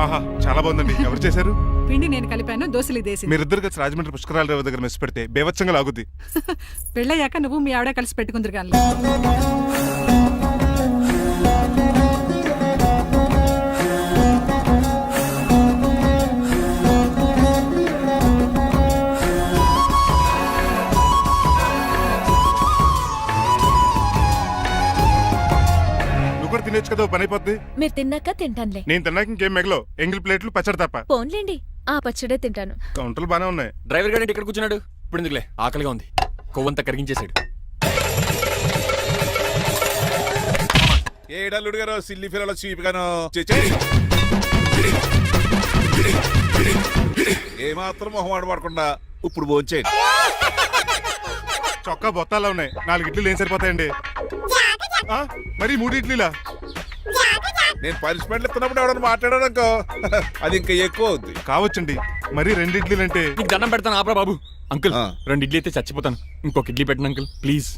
ఆహా చాలా బాగుందండి. ఎవరు చేశారు? పిండి నేను కలిపాను, దోశలు దేశం. మీరిద్దరు కలిసి రాజమండ్రి పుష్కరాల రేవు దగ్గర మెస్ పెడితే బేవచ్చంగా లాగుద్ది. పెళ్ళయ్యాక నువ్వు మీ ఆవిడ కలిసి పెట్టుకుందరు కానీ. తినొచ్చు కదా, పని అయిపోద్ది. మీరు తిన్నాక తింటానులే. నేను తిన్నాక ఇంకేం మిగలవు, ఎంగిల్ ప్లేట్లు పచ్చడి తప్ప. పోన్లేండి, ఆ పచ్చడే తింటాను. కౌంటర్లు బానే ఉన్నాయి. డ్రైవర్ గారు ఇక్కడ కూర్చున్నాడు. ఇప్పుడు ఎందుకులే, ఆకలిగా ఉంది. కొవ్వంతా కరిగించేశాడు. ఏడల్లుడు గారు సిల్లి ఫిల్లలో చీపిగాను ఏమాత్రం మొహమాట పడకుండా ఇప్పుడు భోంచేయండి. చొక్కా బొత్తాల్లో ఉన్నాయి, 4 ఇడ్లీలు ఏం సరిపోతాయండి? మరి 3 ఇడ్లీలా? నేను పనిష్మెంట్లు ఇస్తున్నప్పుడు ఎవడన్నా మాట్లాడానుకో అది ఇంకా ఎక్కువ అవుద్ది. కావచ్చండి, మరి 2 ఇడ్లీలు అంటే. నీకు దండం పెడతాను ఆపరా బాబు. అంకుల్ 2 ఇడ్లీ అయితే చచ్చిపోతాను. ఇంకొక ఇడ్లీ పెట్టండి అంకుల్ ప్లీజ్.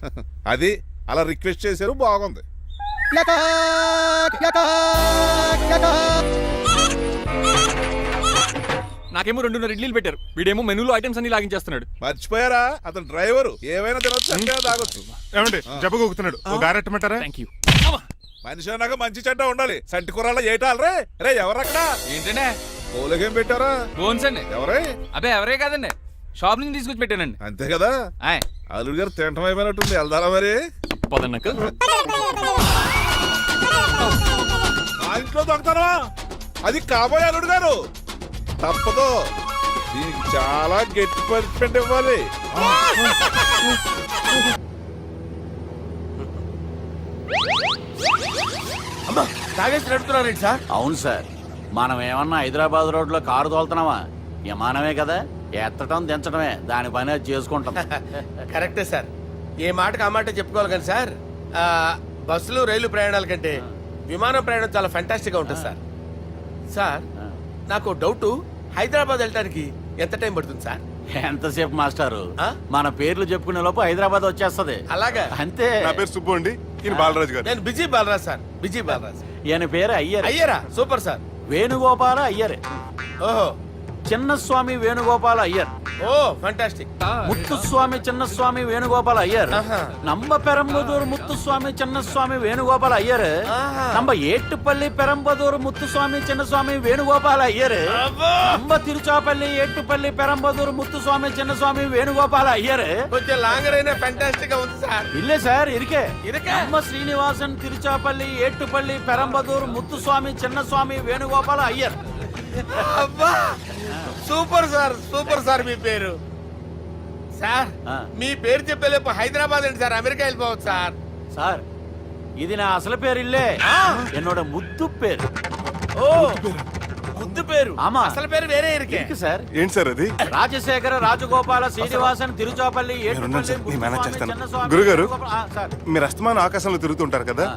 అది అలా రిక్వెస్ట్ చేశారు, బాగుంది. నాకేమో 2.5 ఇడ్లీలు పెట్టారు. వీడేమో మెనూలో ఐటమ్స్ అన్ని లాగించేస్తున్నాడు. మర్చిపోయారా, అతను డ్రైవరు, ఏమైనా తినొచ్చు తాగొచ్చు. ఏమండి జబ్బగొక్కుతున్నాడు, ఒక గారెట్టమంటారా? Thank you. మనిషి అన్నాక మంచి చెడ్డ ఉండాలి. సంటి కూరల్లో ఏటాలరే. రే ఎవరక్కడ? ఏంటంటే పోలకేం పెట్టారా? బోన్స్ అండి. ఎవరే? అబ్బే ఎవరే కాదండి, షాప్ నుంచి తీసుకొచ్చి పెట్టానండి. అంతే కదా. అల్లుడు గారు తింటం అయిపోయినట్టుంది, వెళ్దారా మరి? పదండి అంకుల్. మా ఇంట్లో దొంగతనమా? అది కాబోయే అల్లుడు గారు. తప్పదు, దీనికి చాలా గట్టి పనిష్మెంట్ ఇవ్వాలి. తాగేసి నడుపుతున్నారేంటి సార్? అవును సార్, మనం ఏమన్నా హైదరాబాద్ రోడ్లో కారు తోలుతున్నామా? విమానమే కదా, ఎత్తటం దించడమే, దాని పని అది చేసుకుంటాం. కరెక్టే సార్, ఏ మాటకు ఆ మాట చెప్పుకోవాలి కానీ సార్, బస్సులు రైలు ప్రయాణాల కంటే విమానం ప్రయాణం చాలా ఫ్యాంటాస్టిక్గా ఉంటుంది సార్. సార్ నాకు డౌట్, హైదరాబాద్ వెళ్ళడానికి ఎంత టైం పడుతుంది సార్? ఎంతసేపు మాస్టారు, మన పేర్లు చెప్పుకునే లోపు హైదరాబాద్ వచ్చేస్తది. అలాగా? అంతే. నా పేరు సుబ్బు అండి, ఈయన బాలరాజు గారు. నేను busy Balaraj sir, busy Balaraj. ఈయన పేరు అయ్యర్. అయ్యరా? Super sir. వేణుగోపాల అయ్యర్. ఓహో. చిన్నస్వామి వేణుగోపాల అయ్యర్. Oh fantastic. ముత్తుస్వామి చిన్నస్వామి వేణుగోపాల అయ్యర్. நம்ம பெரம்பதூர் முத்துசுவாமி சின்னசுவாமி வேணுகோபால ஐயர். நம்ம ஏட்டுப்பள்ளி பெரம்பதூர் முத்துசுவாமி சின்னசுவாமி வேணுகோபால ஐயர். நம்ம திருச்சாப்பள்ளி ஏட்டுப்பள்ளி பெரம்பதூர் முத்துசுவாமி சின்னசுவாமி வேணுகோபால ஐயர். కొంచెం లాంగర్ అయినా ఫ్యాంటాస్టిక్ గా ఉంది సార్. இல்ல சார், இருக்கே. நம்ம ஸ்ரீனிவாசன் திருச்சாப்பள்ளி ஏட்டுப்பள்ளி பெரம்பதூர் முத்துசுவாமி சின்னசுவாమి వేణుగోపాల అయ్యర్. అబ్బా సూపర్ సార్, సూపర్ సార్. మీ పేరు సార్, మీ పేరు చెప్పేలేపు హైదరాబాద్ అండి సార్, అమెరికా వెళ్ళిపోవచ్చు సార్. సార్ ఇది నా అసలు పేరు ఇల్లే, என்னோட ముద్దు పేరు. ఓ ముద్దు పేరు. ఆమా, అసలు పేరు వేరే ఇరికే సార్. ఏంటి సార్ అది? రాజశేఖర రాజగోపాల శ్రీనివాసన్ తిరుచాపల్లి. గురుగారు, మీరు అస్తమానం ఆకాశంలో తిరుగుతుంటారు కదా,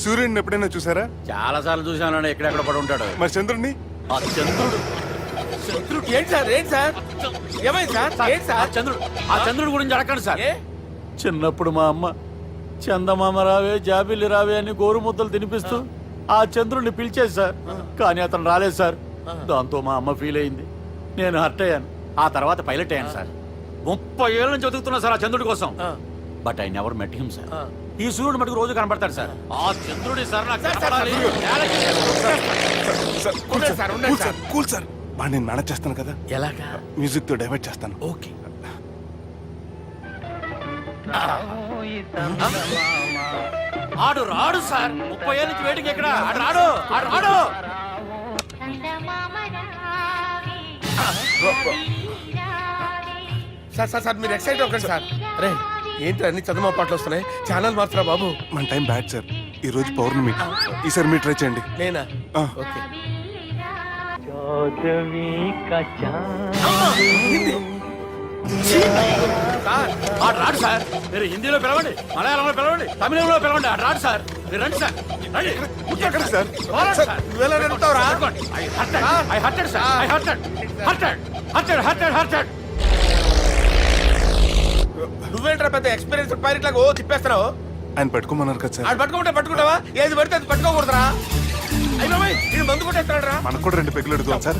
సూర్యుడిని ఎప్పుడైనా చూసారా? చాలా సార్లు చూసాను, ఎక్కడెక్కడ పడి ఉంటాడు. మరి చంద్రుడిని? చంద్రుడు. ఏంటి సార్, ఏంటి సార్, ఏమైంది సార్? ఏంటి సార్? చంద్రుడు గురించి అడగండి సార్. చిన్నప్పుడు మా అమ్మ చందమామ రావే జాబిల్లి రావే అని గోరు ముద్దలు తినిపిస్తూ ఆ చంద్రుడిని పిలిచేది సార్, కానీ అతను రాలేదు సార్. దాంతో మా అమ్మ ఫీల్ అయింది, నేను హర్ట్ అయ్యాను. ఆ తర్వాత పైలట్ అయ్యాను సార్. 30 ఏళ్ళ నుంచి చదువుతున్నా సార్ ఆ చంద్రుడి కోసం. But I never met him sir. ఈ సూర్యుడు మటుకు రోజు కనపడతాడు సార్. ఆ చంద్రుడి సార్ కూల్ సార్, నేను మేనేజ్ చేస్తాను కదా. ఎలాగా? మ్యూజిక్ తో డైవర్ట్ చేస్తాను. ఓకే. ఆడు రాడు సార్, 30 ఏళ్ళ నుంచి వేటికి ఎక్కడ రాడు. సార్ సార్ సార్ మీరు ఎక్సైట్ అవ్వకండి సార్. రే ఏంటి అన్ని చదువు పాటలు వస్తున్నాయి, ఛానల్ మార్చరా బాబు. మన టైం బ్యాడ్ సార్, ఈ రోజు పౌర్ణమి. ఈసారి మీరు ట్రై చేయండి. నేనా? ఓకే. రాడు సార్, మీరు హిందీలో పిలవండి, మలయాళంలో పిలవండి, తమిళంలో పిలవండి. ఆడు రాడు సార్, మీరు రండి సార్. నువ్వేంట్రా పెద్ద ఎక్స్పీరియన్స్ పైరెట్ లాగా ఓ తిప్పేస్తున్నావు? ఆయన పట్టుకోమన్నారు కదా సార్. పట్టుకుంటావా? ఏది పడితే అది పట్టుకోకూడదురా. అయ్యో ఇది మందు కొట్టేస్తాడు రా మనకు కూడా 2 పెగ్గులు అడుగుతాం సార్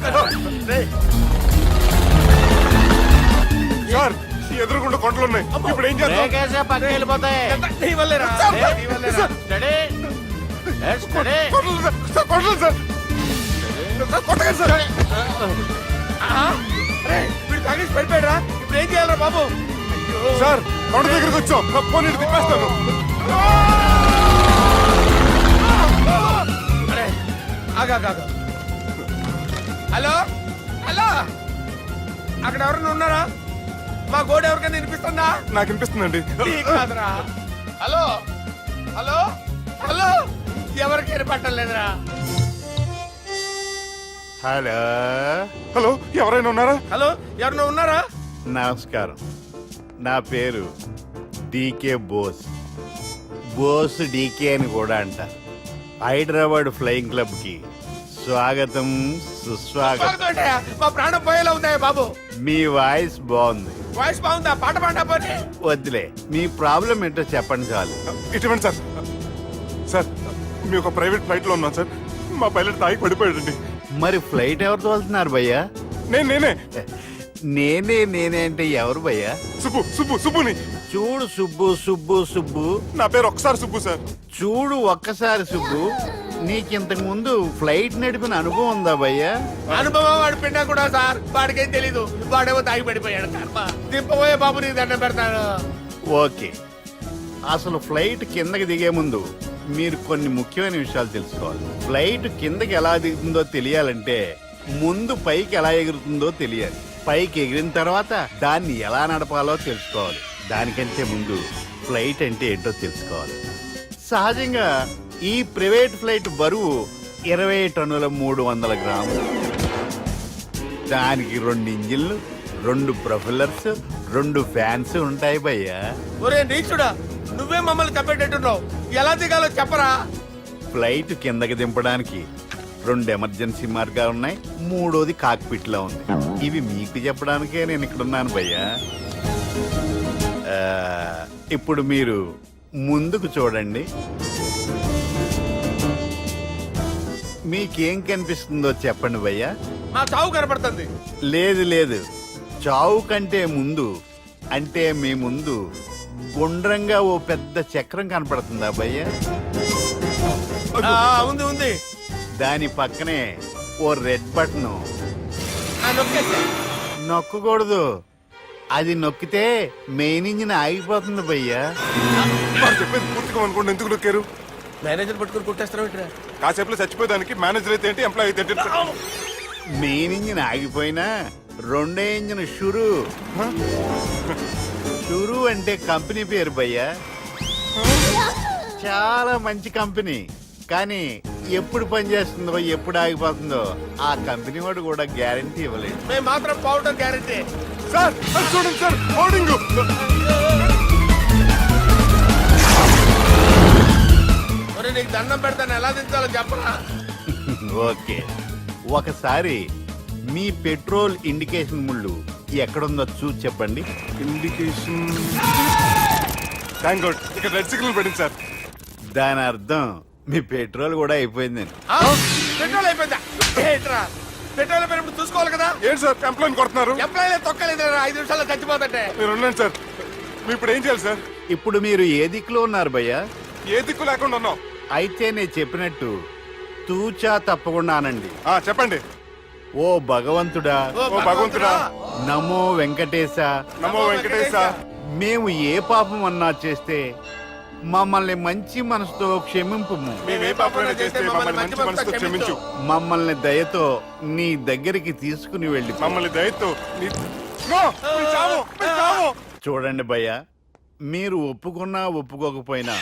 సార్ ఈ ఎదురుగుండా కొండలు ఉన్నాయి ఇప్పుడు ఏం చేద్దాం బ్రేకేసే పక్కకి వెళ్ళిపోతాయి. నీ వల్లేరా నీ వల్లేరా study. Let's study. Kondalu sir, sir, Kondalu sir. Sir, కొట్టకండి సార్. వీడు తాగేసి పడిపోయాడు ఇప్పుడు ఏం చేయాలరా బాబు సార్ కొండ దగ్గరికి వచ్చాం ఫోన్ ఇటు తిప్పేస్తాను అరే ఆగా హలో హలో అక్కడ ఎవరైనా ఉన్నారా మా గోడ ఎవరికైనా వినిపిస్తుందా నాకు వినిపిస్తుందండి నీకు కాదురా హలో హలో హలో ఎవరికి వినపట్టలేదురా హలో హలో ఎవరైనా ఉన్నారా హలో ఎవరైనా ఉన్నారా నమస్కారం నా పేరు డీకే బోస్ బోస్ డీకే అని కూడా అంటారు హైదరాబాద్ ఫ్లయింగ్ క్లబ్ కి స్వాగతం సుస్వాగతం స్వాగతం. మా ప్రాణం పోయేలా ఉందా బాబు మీ వాయిస్ బాగుంది వాయిస్ బాగుందా పాట పాడా పోనీ వద్దులే మీ ప్రాబ్లం ఏంటో చెప్పండి చాలు ఇటువంటి సార్ సార్ మీ ఒక ప్రైవేట్ ఫ్లైట్ లో ఉన్నాం సార్ మా పైలట్ తాగి పడిపోయాడండి మరి ఫ్లైట్ ఎవరు తోలుతున్నారు భయ్యా నేనే నేనే అంటే ఎవరు భయ్యా సుబ్బుని చూడు సుబ్బు సుబ్బు సుబ్బు నా పేరు ఒకసారి సుబ్బు సార్ చూడు ఒక్కసారి సుబ్బు నీకింతకు ముందు ఫ్లైట్ నడిపిన అనుభవం ఉందా భయ్యా అనుభవం వాడు పిండా కూడా సార్ వాడికేం తెలీదు వాడేమో తాగి పడిపోయాడు కర్మ దింపబోయే బాబు నీకు దండం పెడతాడు ఓకే అసలు ఫ్లైట్ కిందకి దిగే ముందు మీరు కొన్ని ముఖ్యమైన విషయాలు తెలుసుకోవాలి ఫ్లైట్ కిందకి ఎలా దిగుతుందో తెలియాలంటే ముందు పైకి ఎలా ఎగురుతుందో తెలియాలి పైకి ఎగిరిన తర్వాత దాన్ని ఎలా నడపాలో తెలుసుకోవాలి దానికంటే ముందు ఫ్లైట్ అంటే ఏంటో తెలుసుకోవాలి సహజంగా ఈ ప్రైవేట్ ఫ్లైట్ బరువు 20 టన్నుల 300 గ్రాములు దానికి 2 ఇంజిన్లు 2 ప్రొఫెల్లర్స్ 2 ఫ్యాన్స్ ఉంటాయి భయ్యా ఒరే నీచుడా నువ్వే మమ్మల్ని తప్పేటట్టున్నావు ఎలా దిగాలో చెప్పరా ఫ్లైట్ కిందకి దింపడానికి 2 ఎమర్జెన్సీ మార్గాలు ఉన్నాయి 3వది కాక్పిట్ లో ఉంది ఇవి మీకు చెప్పడానికే నేను ఇక్కడ ఉన్నాను భయ్యా ఇప్పుడు మీరు ముందుకు చూడండి మీకేం కనిపిస్తుందో చెప్పండి భయ్యా మా చావు కనపడుతుంది లేదు చావు కంటే ముందు అంటే మీ ముందు గుండ్రంగా ఓ పెద్ద చక్రం కనపడుతుందా భయ్యా ఉంది దాని పక్కనే ఓ రెడ్ బటన్ నొక్కేసా నొక్కకూడదు అది నొక్కితే మెయిన్ ఇంజిన్ ఆగిపోతుంది భయ్యా వారు చెప్పేది పూర్తిగా అనుకోండి ఎందుకు నొక్కారు మేనేజర్ పట్టుకుని కుట్టేస్తారా కాసేపులో చచ్చిపోయేదానికి మేనేజర్ అయితే ఏంటి ఎంప్లాయ్ అయితే ఏంటి మెయిన్ ఇంజిన్ ఆగిపోయినా రెండో ఇంజిన్ షురు అంటే కంపెనీ పేరు భయ్యా చాలా మంచి కంపెనీ కానీ ఎప్పుడు పనిచేస్తుందో ఎప్పుడు ఆగిపోతుందో ఆ కంపెనీ వాడు కూడా గ్యారంటీ ఇవ్వలేదు మేము మాత్రం పౌడర్ గ్యారెంటీ సార్ అది చూడండి సార్ హోర్డింగ్ ఒరే నీకు దండం పెడతాను ఎలా దించాలో చెప్పరా ఓకే ఒకసారి మీ పెట్రోల్ ఇండికేషన్ ముళ్ళు ఎక్కడుందో చూసి చెప్పండి ఇండికేషన్ థ్యాంక్ గాడ్ ఇక్కడ రెడ్ సిగ్నల్ పడింది సార్ దాని అర్థం మీ పెట్రోల్ కూడా అయిపోయిందండి పెట్రోల్ అయిపోయిందా ఏంట్రా పెట్రోల్ అయిపోయినప్పుడు చూసుకోవాలి కదా ఏంటి సార్ ఎంప్లాయ్ కొడుతున్నారు ఎంప్లాయీ తొక్కలేదు 5 నిమిషాల్లో చచ్చిపోతుంటే మీరు ఉండండి సార్ మీరు ఇప్పుడు ఏం చేయాలి సార్ ఇప్పుడు మీరు ఏ దిక్కులో ఉన్నారు భయ్యా ఏ దిక్కు లేకుండా ఉన్నాం అయితే నేను చెప్పినట్టు తూచా తప్పకుండా అనండి చెప్పండి ఓ భగవంతుడా ఓ భగవంతుడా నమో వెంకటేశ నమో వెంకటేశ మేము ఏ పాపం అన్నా చేస్తే మమ్మల్ని మంచి మనసుతో క్షమింపుము మేమే పాపమైనా చేస్తే మమ్మల్ని మంచి మనసుతో క్షమించు మమ్మల్ని దయతో నీ దగ్గరికి తీసుకుని వెళ్ళి మమ్మల్ని దయతో నో, మీ చావు, మీ చావు. చూడండి భయ్య మీరు ఒప్పుకున్నా ఒప్పుకోకపోయినా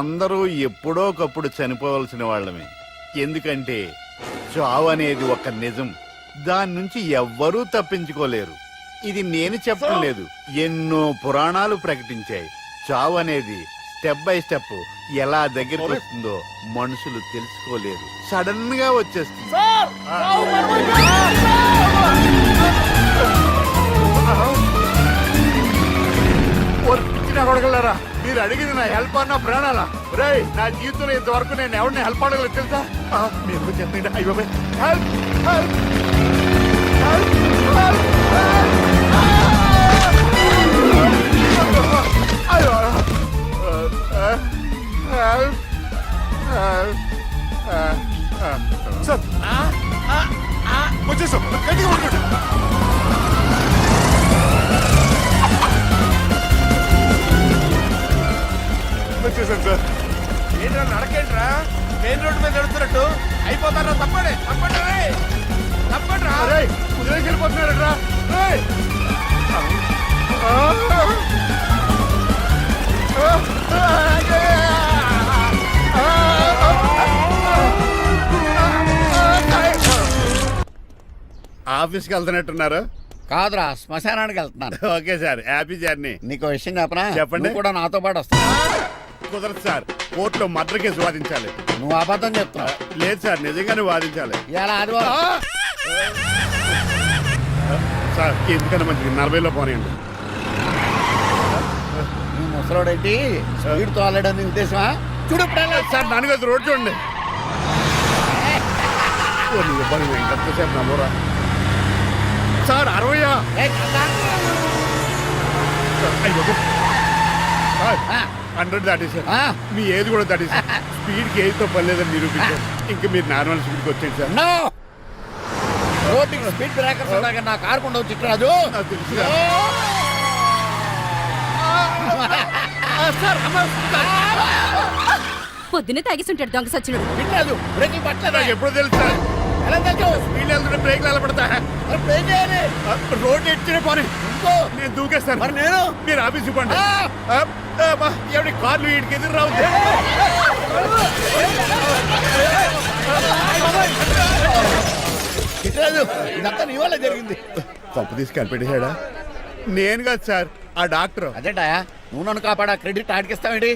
అందరూ ఎప్పుడో ఒకప్పుడు చనిపోవలసిన వాళ్ళమే ఎందుకంటే చావు అనేది ఒక నిజం దాని నుంచి ఎవ్వరూ తప్పించుకోలేరు ఇది నేను చెప్పడం లేదు ఎన్నో పురాణాలు ప్రకటించాయి చావు అనేది స్టెప్ బై స్టెప్ ఎలా దగ్గరికి వస్తుందో మనుషులు తెలుసుకోలేరు సడన్ గా వచ్చేస్తుంది మీరు అడిగింది నా హెల్ప్ అన్న ప్రాణాలా రేయ్ నా జీవితంలో ఇంతవరకు నేను ఎవరిని హెల్ప్ అడగలేదు తెలుసా మీరు చెప్పండి అయ్యో హెల్ప్ హెల్ప్ సార్ వచ్చేసాం గట్టిగా పట్టుకోండి. వచ్చేసాం సార్. ఏంట్రా నడకేంట్రా మెయిన్ రోడ్డు మీద నడుస్తున్నట్టు అయిపోతారా తప్పండి తప్పండి రేయ్. తప్పండి రా రేయ్ కుదిరేసి వెళ్ళిపోతున్నారట్రా రేయ్ ఆఫీస్కి వెళ్తున్నట్టున్నారు కాదురా శ్మశానానికి వెళ్తున్నాను. ఓకే సార్ హ్యాపీ జర్నీ నీకు విషయం చెప్పనా? చెప్పండి. నువ్వు కూడా నాతో పాటు వస్తావు. కుదరదు సార్ కోర్టులో మర్డర్ కేసు వాదించాలి నువ్వు అబద్ధం చెప్తున్నావు. లేదు సార్ నిజంగానే వాదించాలి ఇలా ఆదివారం సార్ ఎందుకన్నా మంచిది 40లో పోనీయండి నీ ముసలోడేంటి స్పీడ్ తోలడని ఉద్దేశమా? చూడు ఇప్పుడు సార్ నాన్నగారు రోడ్ చూడండి ఓ, నీ ఇబ్బంది ఎంతసేపు నమ్మరా సార్ 60 100 దాటేశారు మీ ఏది కూడా దాటేశారు స్పీడ్కి ఏదితో పని లేదని నిరూపించారు ఇంకా మీరు నార్మల్ స్పీడ్కి వచ్చేది సార్ రోడ్డుకి స్పీడ్ బ్రేకర్స్ ఉండగా నా కారు కొండ చిట్టరాజు. నాకు తెలుసు సార్. పొద్దున్నే తాగిస్తుంటాడు దొంగ సచ్చినుడు. చిట్టరాజు బ్రేకింగ్ పట్టలేదా? నాకు ఎప్పుడు తెలుసు సార్ ఎలా తెలుసు? స్పీడ్ వెళ్తుంటే బ్రేక్లు ఎలా పడతా మరి బ్రేక్ చేయాలి. రోడ్ ఎట్టిన పోనీ ఇంకో నేను దూకేస్తాను మరి నేను మీరు ఆఫీస్ ఇవ్వండి ఎవరి కార్లు వీడికి ఎదురు రావు చిట్టరాజు ఇదంతా నీ వల్ల జరిగింది. తప్పు తీసి కనిపెట్టేశాడా నేను కాదు సార్ ఆ డాక్టర్ అదేంటా నువ్వు నన్ను కాపాడా క్రెడిట్ ఆడికిస్తావేంటి?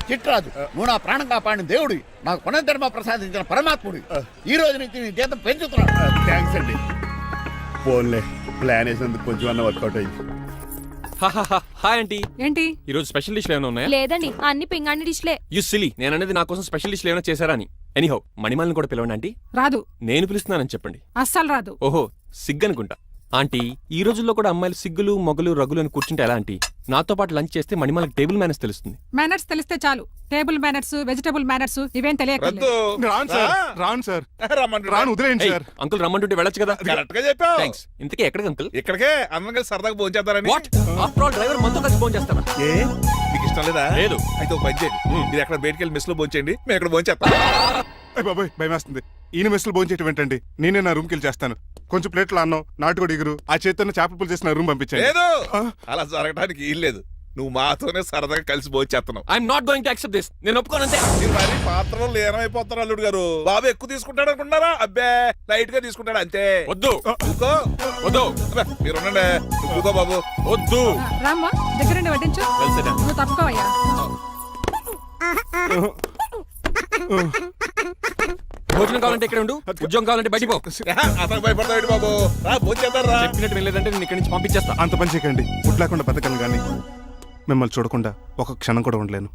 చిట్టరాజు నువ్వు నా ప్రాణం కాపాడిన దేవుడి, నాకు పునర్ధర్మ ప్రసాదించిన పరమాత్ముడి. ఈ రోజు నుంచి నీ జీతం పెంచుతున్నాను. థ్యాంక్స్ అండి ఫోన్లే ప్లాన్ వేసినందుకు కొంచెం అన్న వర్కౌట్ అయింది హాయ్ ఆంటీ. ఏంటి ఈ రోజు స్పెషల్ డిష్లు ఏమైనా ఉన్నాయా? లేదండి అన్ని పింగాణి డిష్లే. యు సిలీ, నేను అనేది నా కోసం స్పెషల్ డిష్లు ఏమైనా చేశారా అని. ఎనీహౌ మణిమాలని కూడా పిలవండి ఆంటీ. రాదు నేను పిలుస్తున్నానని చెప్పండి. అస్సలు రాదు. ఓహో సిగ్గనుకుంటా. ఆంటీ ఈ రోజుల్లో కూడా అమ్మాయిలు సిగ్గులు మొగలు రగులు అని కూర్చుంటే ఎలా ఆంటీ? నాతో పాటు లంచ్ చేస్తే మణిమాలకి టేబుల్ మేనేజ్ తెలుస్తుంది. మేనర్స్ తెలిస్తే చాలు. టేబుల్ మేనర్స్ వెజిటబుల్ మేనర్స్ ఇవేం తెలియకలేదు. రాను సార్ రాను సార్ రమ్మంటున్నా. రాను వదిలేయండి సార్. అంకుల్ రమ్మంటుంటే వెళ్ళొచ్చు కదా. కరెక్ట్ గా చెప్పావు. థ్యాంక్స్. ఇంతకీ ఎక్కడికి అంకుల్? ఇక్కడికే అందరం కలిసి సరదాగా భోజనం చేద్దారని. వాట్ ఆఫ్టర్ ఆల్ డ్రైవర్ మనతో కలిసి ఫోన్ చేస్తారా? ఏ మీకు ఇష్టం లేదా? లేదు. అయితే ఒక పని చేయండి, మీరు ఎక్కడ బయటికి వెళ్ళి మెస్ లో భోంచేయండి, మేము ఇక్కడ భోంచేస్తాం. అయ్య బాబాయ్ భయం వేస్తుంది. ఈయన మెస్సులు భోంచేయటం ఏంటండి? నేనే నా రూమ్కి వెళ్ళి చేస్తాను. కొంచెం ప్లేట్లో అన్నం నాటుకోడి ఇగురు ఆ చేతితో చేపల పులుసు చేసి నా రూమ్ పంపించండి. లేదు అలా జరగడానికి ఏం లేదు. నువ్వు మాతోనే సరదాగా కలిసి భోంచేస్తున్నావు. I'm not going to accept this. నేను ఒప్పుకోనంతే. మీరు మరి పాత్రలో లీనమైపోతారు అల్లుడు గారు. బాబు ఎక్కువ తీసుకుంటాడు అనుకుంటారా? అబ్బే లైట్ గా తీసుకుంటాడు అంతే. వద్దు ఊకో. వద్దు అబ్బే, మీరు ఉండండి. ఊకో బాబు. వద్దు. రామ్మా దగ్గరండి వడ్డించు. Well said. నువ్వు తప్పుకోవయ్యా. భోజనం కావాలంటే ఇక్కడ ఉండు, ఉద్యోగం కావాలంటే బయటికి పో. అతను భయపడతాడు బాబు. రా భోంచేద్దాం రా. చెప్పినట్టు వెళ్ళలేదంటే నేను ఇక్కడి నుంచి పంపించేస్తా. అంత పని చేయకండి. ఫుడ్ లేకుండా బతకను కానీ మిమ్మల్ని చూడకుండా ఒక క్షణం కూడా ఉండలేను.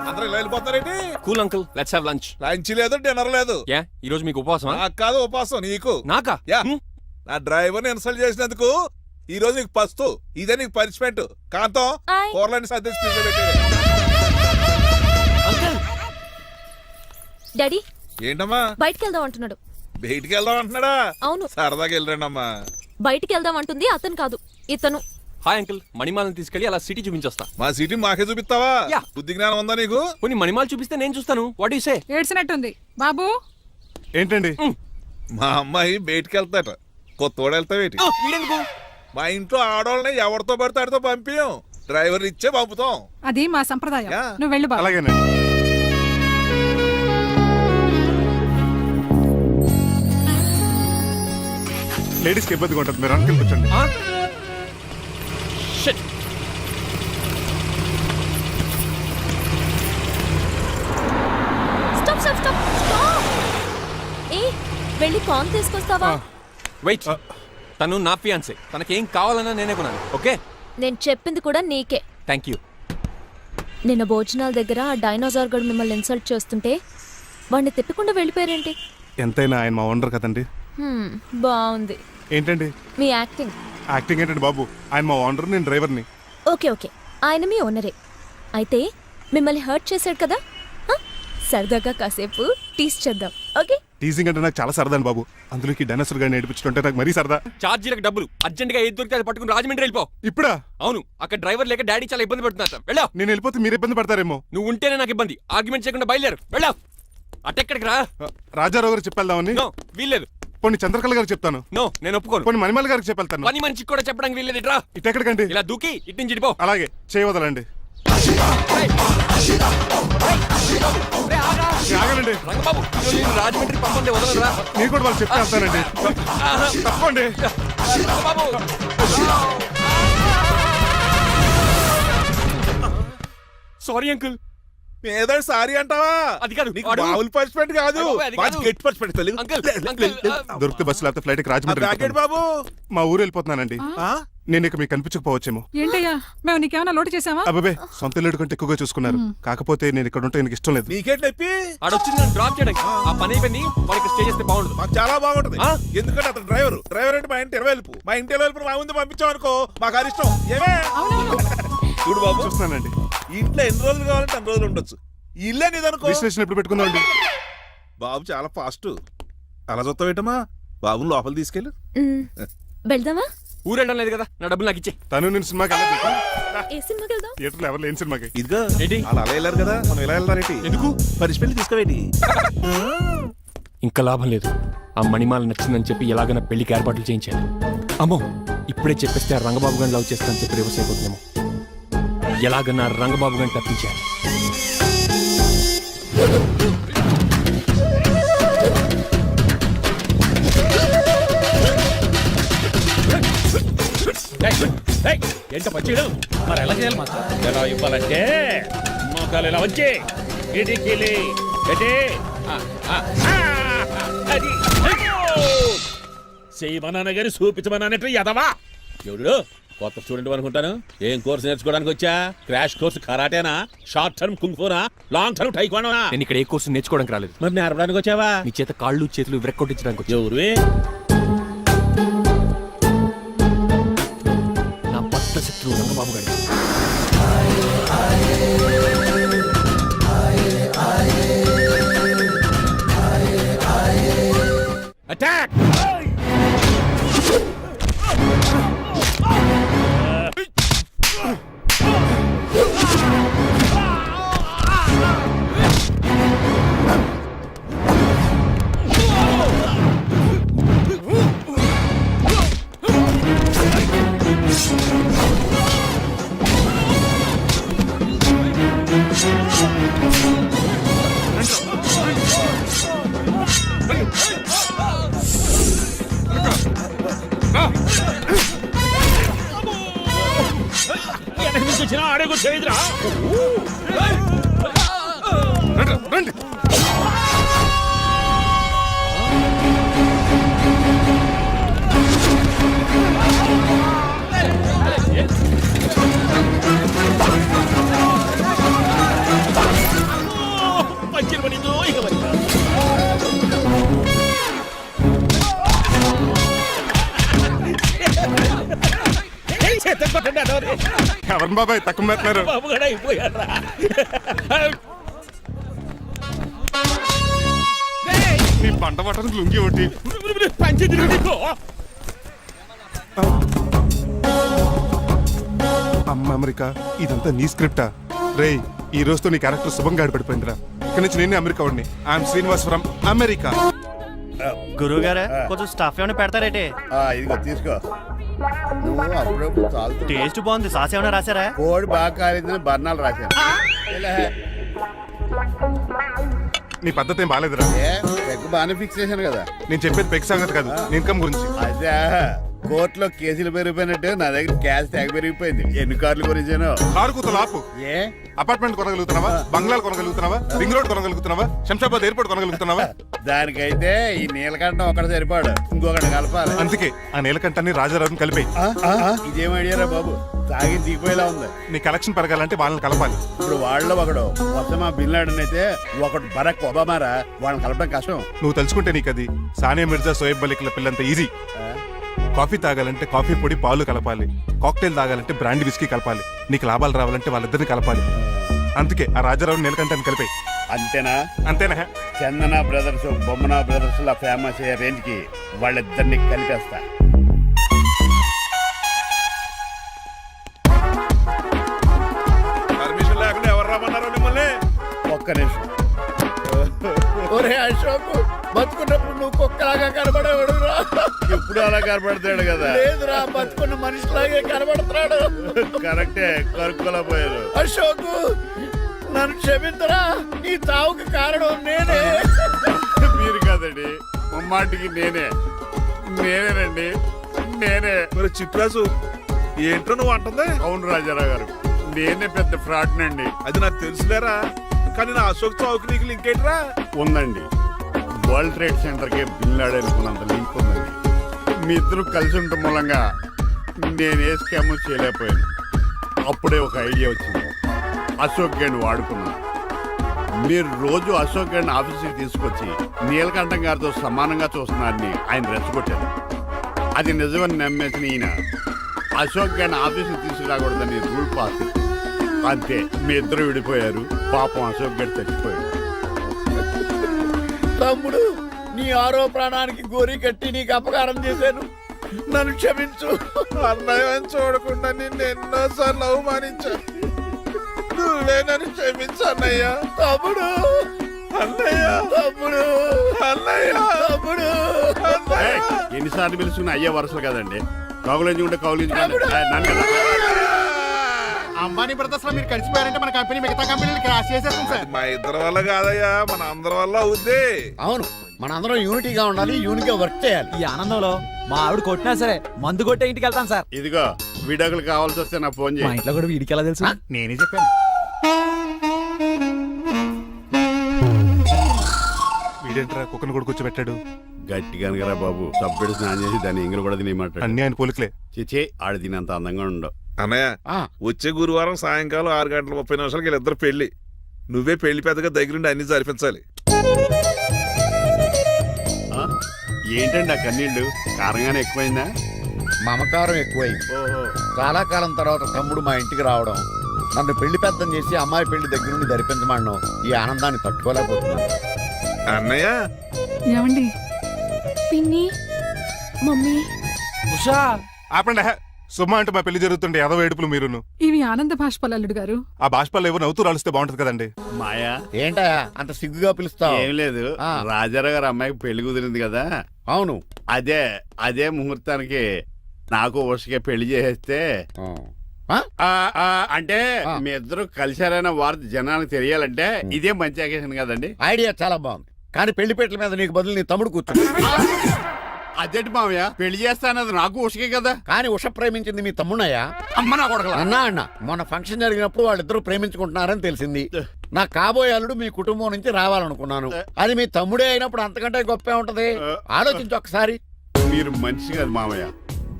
అందరూ ఇలా వెళ్ళిపోతారేంటి? Cool uncle, let's have lunch. Lunch లేదు డిన్నర్ లేదు. యా ఈ రోజు మీకు ఉపవాసమా? నాకు కాదు ఉపాసం నీకు. నాకా? యా నా డ్రైవర్ ని ఇన్సల్ట్ చేసినందుకు ఈ రోజు నీకు పస్తు. ఇదే నీకు పనిష్మెంట్. కాంతం ఆయ్. కూరలని సర్ది స్పీడ్ పెట్టేది. అంకుల్ డాడీ ఏంటమ్మా బయటికి వెళ్దాం అంటున్నాడు. బయటికి వెళ్దాం అంటున్నాడా? అవును సరదాగా వెళ్ళరండి అమ్మా. బయటికి వెళ్దాం అంటుంది అతను కాదు ఇతను. హాయ్ అంకుల్, మణిమాలని తీసుకెళ్లి అలా సిటీ చూపించొస్తా. మా సిటీ మాకే చూపిస్తావా? యా. బుద్ధి జ్ఞానం ఉందా నీకు? కొన్ని మణిమాలు చూపిస్తే నేను చూస్తాను. What you say? ఏడ్చినట్టుంది బాబు. ఏంటండి? మా అమ్మాయి బయటికి వెళ్తాట. కొత్తోడు వెళ్తావేటి? వీడెందుకు? మా ఇంట్లో ఆడవాళ్ళని ఎవరితో పడితే ఆడితో పంపించాం. డ్రైవర్ ఇచ్చే పంపుతాం. అది మా సంప్రదాయం. యా. నువ్వు వెళ్ళు బాబు. అలాగేనండి. లేడీస్కి ఇబ్బందిగా ఉంటుంది. మీరు అంకుల్ కూర్చోండి. ఆ? Shit. Stop stop stop stop. ఏ వెళ్ళి కార్న్ తీసుకొస్తావా? వెయిట్ తను నా ఫియాన్సే, తనకేం కావాలన్నా నేనే కొనాలి. ఓకే, నేను చెప్పింది కూడా నీకే. Thank you. నిన్న భోజనాల దగ్గర ఆ డైనోసార్ గడు మిమ్మల్ని ఇన్సల్ట్ చేస్తుంటే వాడిని తిప్పకుండా వెళ్ళిపోయారేంటి? ఎంతైనా ఆయన మా ఓనర్ కదండి. బాగుంది ఏంటండి మీ యాక్టింగ్. యాక్టింగ్ ఏంటండి బాబు? ఆయన మా ఓనర్, నేను డ్రైవర్ని. ఓకే ఓకే, ఆయన మీ ఓనరే. అయితే మిమ్మల్ని హర్ట్ చేశాడు కదా, హ? సరదాగా కాసేపు టీస్ చేద్దాం. ఓకే, టీజింగ్ అంటే నాకు చాలా సరదా అండి బాబు. అందులోకి డైనోసర్ గారిని నేర్పించుకుంటే నాకు మరీ సరదా. ఛార్జీలకు డబ్బులు అర్జెంట్ గా ఏది దొరికితే అది పట్టుకుని రాజమండ్రి వెళ్ళిపో. ఇప్పుడా? అవును, అక్కడ డ్రైవర్ లేక డాడీ చాలా ఇబ్బంది పడుతున్నారు. వెళ్ళా. నేను వెళ్ళిపోతే మీరు ఇబ్బంది పడతారేమో. నువ్వు ఉంటేనే నాకు ఇబ్బంది. ఆర్గ్యుమెంట్ చేయకుండా బయలుదేరు. వెళ్ళా. అటెక్కడికి రా. రాజారావు గారు చెప్పేద్దామని. నో, వీల్లేదు. పోనీ చంద్రకళ గారికి చెప్తాను. నో, నేను ఒప్పుకోను. పోనీ మణిమాల గారికి చెప్పెళ్తాను. పని మనిషికి కూడా చెప్పడానికి వీల్లేదు. ఇట్రా. ఇటెక్కడికండి? ఇలా దూకి ఇటు నుంచి ఇడిపో. అలాగే చేయవదలండి. ఆగలండి. రంగబాబు, నేను రాజమండ్రి పంపండి, వదలరా. మీరు కూడా వాళ్ళు చెప్తే వెళ్తానండి. తప్పండి. రంగబాబు. Sorry uncle. ఏదో సారీ అంటావా? అది కాదు, నీకు వాడు- మామూలు పనిష్మెంట్ కాదు, అయ్యో, అది కాదు. గట్టి పనిష్మెంట్. తెలుగు అంకుల్, అంకుల్, దొరికితే బస్సు లేకపోతే ఫ్లైట్ కి రాజమండ్రి బ్యాకెట్ వెళ్ళిపోతాను. బాబు. మా ఊరు వెళ్ళిపోతున్నానండి. ఆ? నేను ఇక మీకు కనిపించకపోవచ్చేమో. ఏంటయ్యా మేము నీకేమైనా లోటు చేసావా? అబ్బాబే, సొంత ఇల్లు కంటే ఎక్కువగా చూసుకున్నారు. కాకపోతే నేను ఇక్కడ ఉంటే నాకు ఇష్టం లేదు. నీకేంటి నొప్పి? ఆడొచ్చింది నన్ను డ్రాప్ చేయడానికి. ఆ పని అయిపోయింది, వాడికి స్టే చేస్తే బాగుండదు. మాకు చాలా బాగుంటది. ఆ? ఎందుకంటే అతను డ్రైవర్ అంటే మా ఇంటి ఇరవైపు, మా ఇంటి ఇరవైపు మా ముందు పంపించాం అనుకో మాకు అది ఇష్టం. ఏమే చూడు బాబు, చూస్తున్నానండి. ఇంట్లో ఎన్ని రోజులు కావాలంటే అన్ని రోజులు ఉండొచ్చు. ఈ ఇల్లే నీదనుకో. రిజిస్ట్రేషన్ ఎప్పుడు పెట్టుకుందామండి? బాబు చాలా ఫాస్ట్. అలా చూస్తావేటమ్మా? బాబుని లోపల తీసుకెళ్ళు. వెళ్దామా? ఊరు వెళ్ళడం లేదు కదా, నా డబ్బులు నాకు ఇచ్చే. తను నేను సినిమాకి వెళ్ళదు. ఏ సినిమాకి వెళ్దాం? థియేటర్లో ఎవరు లేని సినిమాకి. ఇదిగో ఏంటి? అలా అలా వెళ్ళారు కదా, మనం ఇలా వెళ్దానేటి? ఎందుకు? పరిష్పెళ్ళి తీసుకోవేటి? ఇంకా లాభం లేదు. ఆ మణిమాల నచ్చిందని చెప్పి ఎలాగైనా పెళ్లికి ఏర్పాట్లు చేయించాను. అమ్మో, ఇప్పుడే చెప్పేస్తే ఆ రంగబాబు గారిని లవ్ చేస్తానని చెప్పి రివర్స్ అయిపోతుందేమో. ఎలాగన్నా రంగబాబు గారిని తప్పించాను. ఏంట పచ్చిడు మరి ఎలా చేయాలి మాత్రం? ఎలా ఇవ్వాలంటే మోకాలు ఇలా వచ్చి ఇడికిలి అది చేయమన్నాను గాని చూపించమన్నట్టు ఎదవా. ఎవడు కొత్త స్టూడెంట్ అనుకుంటాను. ఏం కోర్సు నేర్చుకోవడానికి వచ్చా? క్రాష్ కోర్సు కరాటేనా, షార్ట్ టర్మ్ కుంగ్ఫూనా, లాంగ్ టర్మ్ టైక్వాండోనా? నేను ఇక్కడ ఏ కోర్సు నేర్చుకోవడానికి రాలేదు. మరి నేర్పడానికి వచ్చావా? నీ చేత కాళ్ళు చేతులు విరక్కొట్టించడానికి వచ్చా. ఎవరు? నా బద్ద శత్రువు రంగబాబు గారి. అటాక్! ఆడే కూర్చోయిద్రా. రండి. పంచిన పడిందో ఇక మరి. ఎవరిని బాబాయ్ తక్కువ మెత్తున్నారు? బాబు కూడా అయిపోయారా? నీ పంట పట్టడానికి లుంగి ఒకటి. పంచింది నీకు. అమ్మ అమెరికా, ఇదంతా నీ స్క్రిప్టా? రేయ్, ఈ రోజుతో నీ క్యారెక్టర్ శుభంగా ఆడిపడిపోయిందిరా. ఇక్కడి నుంచి నేనే అమెరికా వాడిని. I'm Srinivas from America. గురువు గారు కొంచెం స్టఫ్ ఏమైనా పెడతారేటి? ఇదిగో తీసుకో. నువ్వు అప్పుడప్పుడు చాలుతూ టేస్ట్ బాగుంది. సాస్ ఏమైనా రాశారా? కోడి బాగా కాలిందని బర్ణాలు రాశాను. ఇలా నీ పద్ధతి ఏం బాగాలేదురా. పెగ్గు బాగానే ఫిక్స్ చేశాను కదా. నేను చెప్పేది పెక్ సంగతి కాదు, నీ ఇన్కమ్ గురించి. అదే కోర్టులో కేసులు పెరిగిపోయినట్టు నా దగ్గర క్యాష్ తెగ పెరిగిపోయింది. ఎన్ని కార్లు కొనిచ్చాను? కారు కూతలు ఆపు. ఏ అపార్ట్మెంట్ కొనగలుగుతున్నావా? బంగ్లాలు కొనగలుగుతున్నావా? రింగ్ రోడ్ కొనగలుగుతున్నావా? శంషాబాద్ ఎయిర్పోర్ట్ కొనగలుగుతున్నావా? దానికైతే ఈ నీలకంఠం ఒకటి సరిపాడు, ఇంకొకటి కలపాలి. అందుకే ఆ నీలకంఠాన్ని రాజారావుని కలిపే. ఇదేం అడిగారా బాబు, తాగి దిగిపోయేలా ఉంది. నీ కలెక్షన్ పెరగాలంటే వాళ్ళని కలపాలి. ఇప్పుడు వాళ్ళలో ఒకడు ఒసమా బిన్ లాడెన్ అయితే ఒకడు బరాక్ ఒబామారా, వాళ్ళని కలపడం కష్టం. నువ్వు తలుచుకుంటే నీకు అది సానియా మిర్జా, సోయబ్ మలిక్ల పిల్లంత ఈజీ. కాఫీ తాగాలంటే కాఫీ పొడి పాలు కలపాలి. కాక్టైల్ తాగాలంటే బ్రాండ్ విస్కీ కలపాలి. నీకు లాభాలు రావాలంటే వాళ్ళిద్దరిని కలపాలి. అందుకే ఆ రాజారావు నీలకంఠాన్ని కలిపే. అంతేనా? అంతేనా? చందన బ్రదర్స్, బొమ్మన బ్రదర్స్ లా ఫేమస్ అయ్యే రేంజ్ కి వాళ్ళిద్దరిని కలిపేస్తా. పర్మిషన్ లేకుండా ఎవరు రమ్మన్నారో మిమ్మల్ని? ఒక్క నిమిషం. ఒరే అశోక్, బతుకున్నప్పుడు నువ్వు కుక్కలాగా కనబడేవాడురా. ఇప్పుడు అలా కనబడతాడు కదా? లేదురా, బతుకున్న మనిషిలాగే కనబడుతున్నాడు. కరెక్టే, కరుక్కులా పోయారు. అశోక్, నన్ను క్షమించరా, ఈ తావుకి కారణం నేనే. మీరు కాదండి, ముమ్మాటికి నేనేనండి, నేనే. మరి చిట్రాజు ఏంటో నువ్వు అంటుంది? అవును రాజారావు గారు, నేనే పెద్ద ఫ్రాడ్ నండి. అది నాకు తెలుసులేరా, కానీ నా అశోక్ చౌక్ నీకు లింక్ ఏంట్రా? ఉందండి, వరల్డ్ ట్రేడ్ సెంటర్ కి బిన్ లాడెన్ కొన్నంత లింక్ ఉందండి. మీ ఇద్దరు కలిసి ఉండటం మూలంగా నేను ఏ స్కామ్ చేయలేకపోయాను. అప్పుడే ఒక ఐడియా వచ్చింది, అశోక్ గేణ్ వాడుకున్నాను. మీరు రోజు అశోక్ గేణ్ ఆఫీస్కి తీసుకొచ్చి నీలకంఠం గారితో సమానంగా చూస్తున్నారని ఆయన రెచ్చగొట్టారు. అది నిజమని నమ్మేసిన ఈయన అశోక్ గేణ్ ఆఫీస్కి తీసుకురాకూడదని రూల్ పాస్ చేశారు. అంతే, మీ ఇద్దరు విడిపోయారు. పాపం అశోక్ గేణ్ చచ్చిపోయాడు. తమ్ముడు, నీ ఆరో ప్రాణానికి గోరి కట్టి నీకు అపకారం చేశాను, నన్ను క్షమించు. అన్నయ్య చూడకుండా నిన్ను ఎన్నోసార్లు అవమానించాను, నువ్వే నన్ను క్షమించు అన్నయ్య. తమ్ముడు, అన్నయ్య, తమ్ముడు, అన్నయ్య, తమ్ముడు. ఎన్నిసార్లు పిలుచుకున్న అయ్యే వరుసలు కదండి. కౌలించుకుంటే కౌలించుకుంటే అంబానీ బ్రదర్స్ లో మీరు కలిసిపోయారంటే మన కంపెనీ మిగతా కంపెనీలు క్రాష్ చేసేస్తుంది సార్. మా ఇద్దరి వల్ల కాదయ్యా, మన అందరి వల్ల అవుద్ది. అవును, మనందరం యూనిటీగా ఉండాలి, యూనిట్గా వర్క్ చేయాలి. ఈ ఆనందంలో మా ఆవిడ కొట్టినా సరే మందు కొట్టే ఇంటికి వెళ్తాను సార్. ఇదిగో, విడాకులు కావాల్సి వస్తే నాకు ఫోన్ మా చేయి. ఇంట్లో కూడా వీడికి ఎలా తెలుసు? నేనే చెప్పాను. వీడేంట్రా కుక్కను కూడా కూర్చోబెట్టాడు? గట్టిగా అనగరా బాబు, సబ్బెడు స్నానం చేసి దాన్ని ఎంగిలి కూడా తినేయమంటాడు. అన్ని ఆయన పోలికలే. చిచే, ఆడు తినంత అందంగా ఉండవు. అన్నయ్య, వచ్చే గురువారం సాయంకాలం 6:30 వీళ్ళిద్దరు పెళ్లి. నువ్వే పెళ్లి పెద్దగా దగ్గరుండి అన్ని జరిపించాలి. ఏంటండి ఆ కన్నీళ్ళు? కారంగానే ఎక్కువైందా? మమకారం ఎక్కువైంది. చాలా కాలం తర్వాత తమ్ముడు మా ఇంటికి రావడం, నన్ను పెళ్లి పెద్దం చేసి అమ్మాయి పెళ్లి దగ్గర నుండి ధరిపించమనడం, ఈ ఆనందాన్ని తట్టుకోలేకపోతున్నాను. అన్నయ్య, ఏమండి? పిన్ని, మమ్మీ, ఉషా, ఆపండి. సుమా అంటే మా పెళ్లి జరుగుతుంటే ఎదవ ఏడుపులు మీరును. ఇవి ఆనంద భాష్పాలు అల్లుడు గారు. ఆ బాష్పాలు ఏవో నవ్వుతూ రాలిస్తే బాగుంటది కదండి. మాయా, ఏంటా అంత సిగ్గుగా పిలుస్తావు? ఏం లేదు, రాజారావు గారు అమ్మాయికి పెళ్లి కుదిరింది కదా. అవును, అదే ముహూర్తానికి నాకు ఉషకే పెళ్లి చేసేస్తే, అంటే మీ ఇద్దరు కలిశారైన వార్త జనానికి తెలియాలంటే ఇదే మంచి అకేషన్ కదండి. ఐడియా చాలా బాగుంది, కానీ పెళ్లి పెట్టల మీద నీకు బదులు నీ తమ్ముడు కూర్చో. అదేంటి మామయ్య, పెళ్లి చేస్తానది నాకు ఉషకే కదా. కానీ ఉష ప్రేమించింది మీ తమ్ముడయ్యా. అమ్మ నా కొడకలా. అన్నా మొన్న ఫంక్షన్ జరిగినప్పుడు వాళ్ళిద్దరూ ప్రేమించుకుంటున్నారని తెలిసింది. నా కాబోయే అల్లుడు మీ కుటుంబం నుంచి రావాలనుకున్నాను. అది మీ తమ్ముడే అయినప్పుడు అంతకంటే గొప్పే ఉంటది. ఆలోచించి ఒకసారి. మీరు మనిషి కాదు మామయ్య,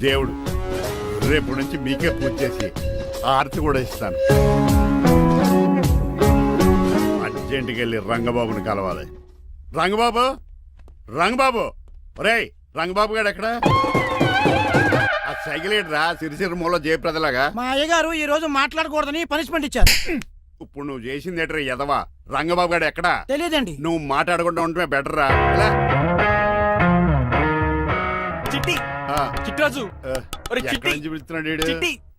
దేవుడు. రేపు నుంచి మీకే పూజ చేసి ఆర్తి కూడా ఇస్తాను. అర్జెంటుకి వెళ్ళి రంగబాబుని కలవాలి. రంగబాబు, ఒరేయ్ రంగబాబు గారు ఎక్కడ? ఆ సైకిల్ రా, సిరిసిరి మూల జయప్రదలాగా. మా అయ్యగారు ఈ రోజు మాట్లాడకూడదని పనిష్మెంట్ ఇచ్చారు. ఇప్పుడు నువ్వు చేసింది ఎట్రా ఎదవా? రంగబాబు గారు ఎక్కడా? తెలియదండి. నువ్వు మాట్లాడకుండా ఉండటమే బెటర్ రా. చిట్టి, చిట్రాజు, ఎక్కడి నుంచి పిలుస్తున్నాడు?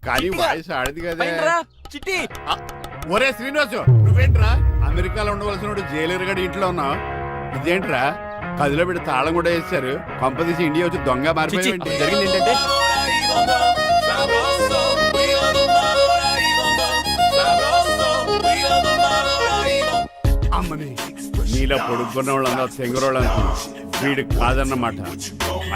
కానీ వాయిస్ ఆడది కదా. చిట్టి, ఒరే శ్రీనివాసు, నువ్వేంట్రా అమెరికాలో ఉండవలసిన జైలర్ ఇంట్లో ఉన్నావు? ఇదేంట్రా కదిలో పెట్టి తాళం కూడా వేశారు. పంపదీసి ఇండియా వచ్చి దొంగ మారిపోయి. జరిగింది ఏంటంటే అమ్మని నీలో పొడుక్కున్న వాళ్ళందరూ తెంగురోళ్ళు అనుకున్నా. వీడు కాదన్నమాట.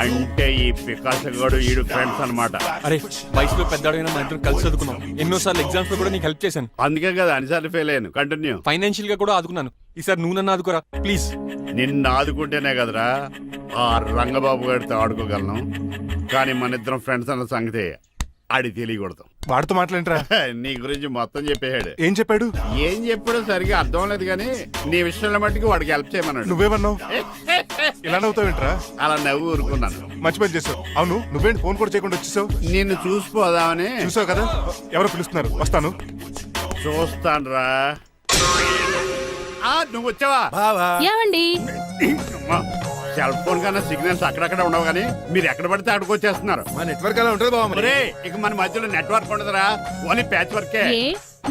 అంటే ఈ పికాసగాడు ఈడు ఫ్రెండ్స్ అన్నమాట. అరే వయసులో పెద్దవాడైనా మా ఇద్దరం కలిసి చదువుకున్నాం. ఎన్నోసార్లు ఎగ్జామ్స్ లో కూడా నీకు హెల్ప్ చేశాను. అందుకే కదా అన్నిసార్లు ఫెయిల్ అయ్యాను. కంటిన్యూ. ఫైనాన్షియల్ గా కూడా ఆదుకున్నాను. ఈసారి నువ్వు నన్ను ఆదుకోరా ప్లీజ్. నిన్ను ఆదుకుంటేనే కదరా ఆ రంగబాబు గారితో ఆడుకోగలను. కానీ మన ఇద్దరం ఫ్రెండ్స్ అన్న సంగతి ఆడి తెలియకూడదు. వాడితో మాట్లాడరా? నీ గురించి మొత్తం చెప్పేశాడు. ఏం చెప్పాడు? ఏం చెప్పాడో సరిగా అర్థం లేదు కానీ నీ విషయంలో మట్టుకు వాడికి హెల్ప్ చేయమన్నాడు. నువ్వేమన్నావు? ఇలా నవ్వుతావేంట్రా? అలా నవ్వు ఊరుకున్నాను. మంచి పని చేసావు. అవును, నువ్వేంటి ఫోన్ కూడా చేయకుండా వచ్చేసావు? నిన్ను చూసిపోదామని. చూసావు కదా, ఎవరో పిలుస్తున్నారు, వస్తాను. చూస్తానురా. నువ్వు వచ్చావా? ఏమండి సెల్ ఫోన్ కన్నా సిగ్నల్స్ అక్కడక్కడ ఉండవు కానీ మీరు ఎక్కడ పడితే అక్కడికి వచ్చేస్తున్నారు. మా నెట్వర్క్ అలా ఉంటుంది బాబు. ఇక మన మధ్యలో నెట్వర్క్ ఉండదురా, ఓన్లీ ప్యాచ్ వర్కే.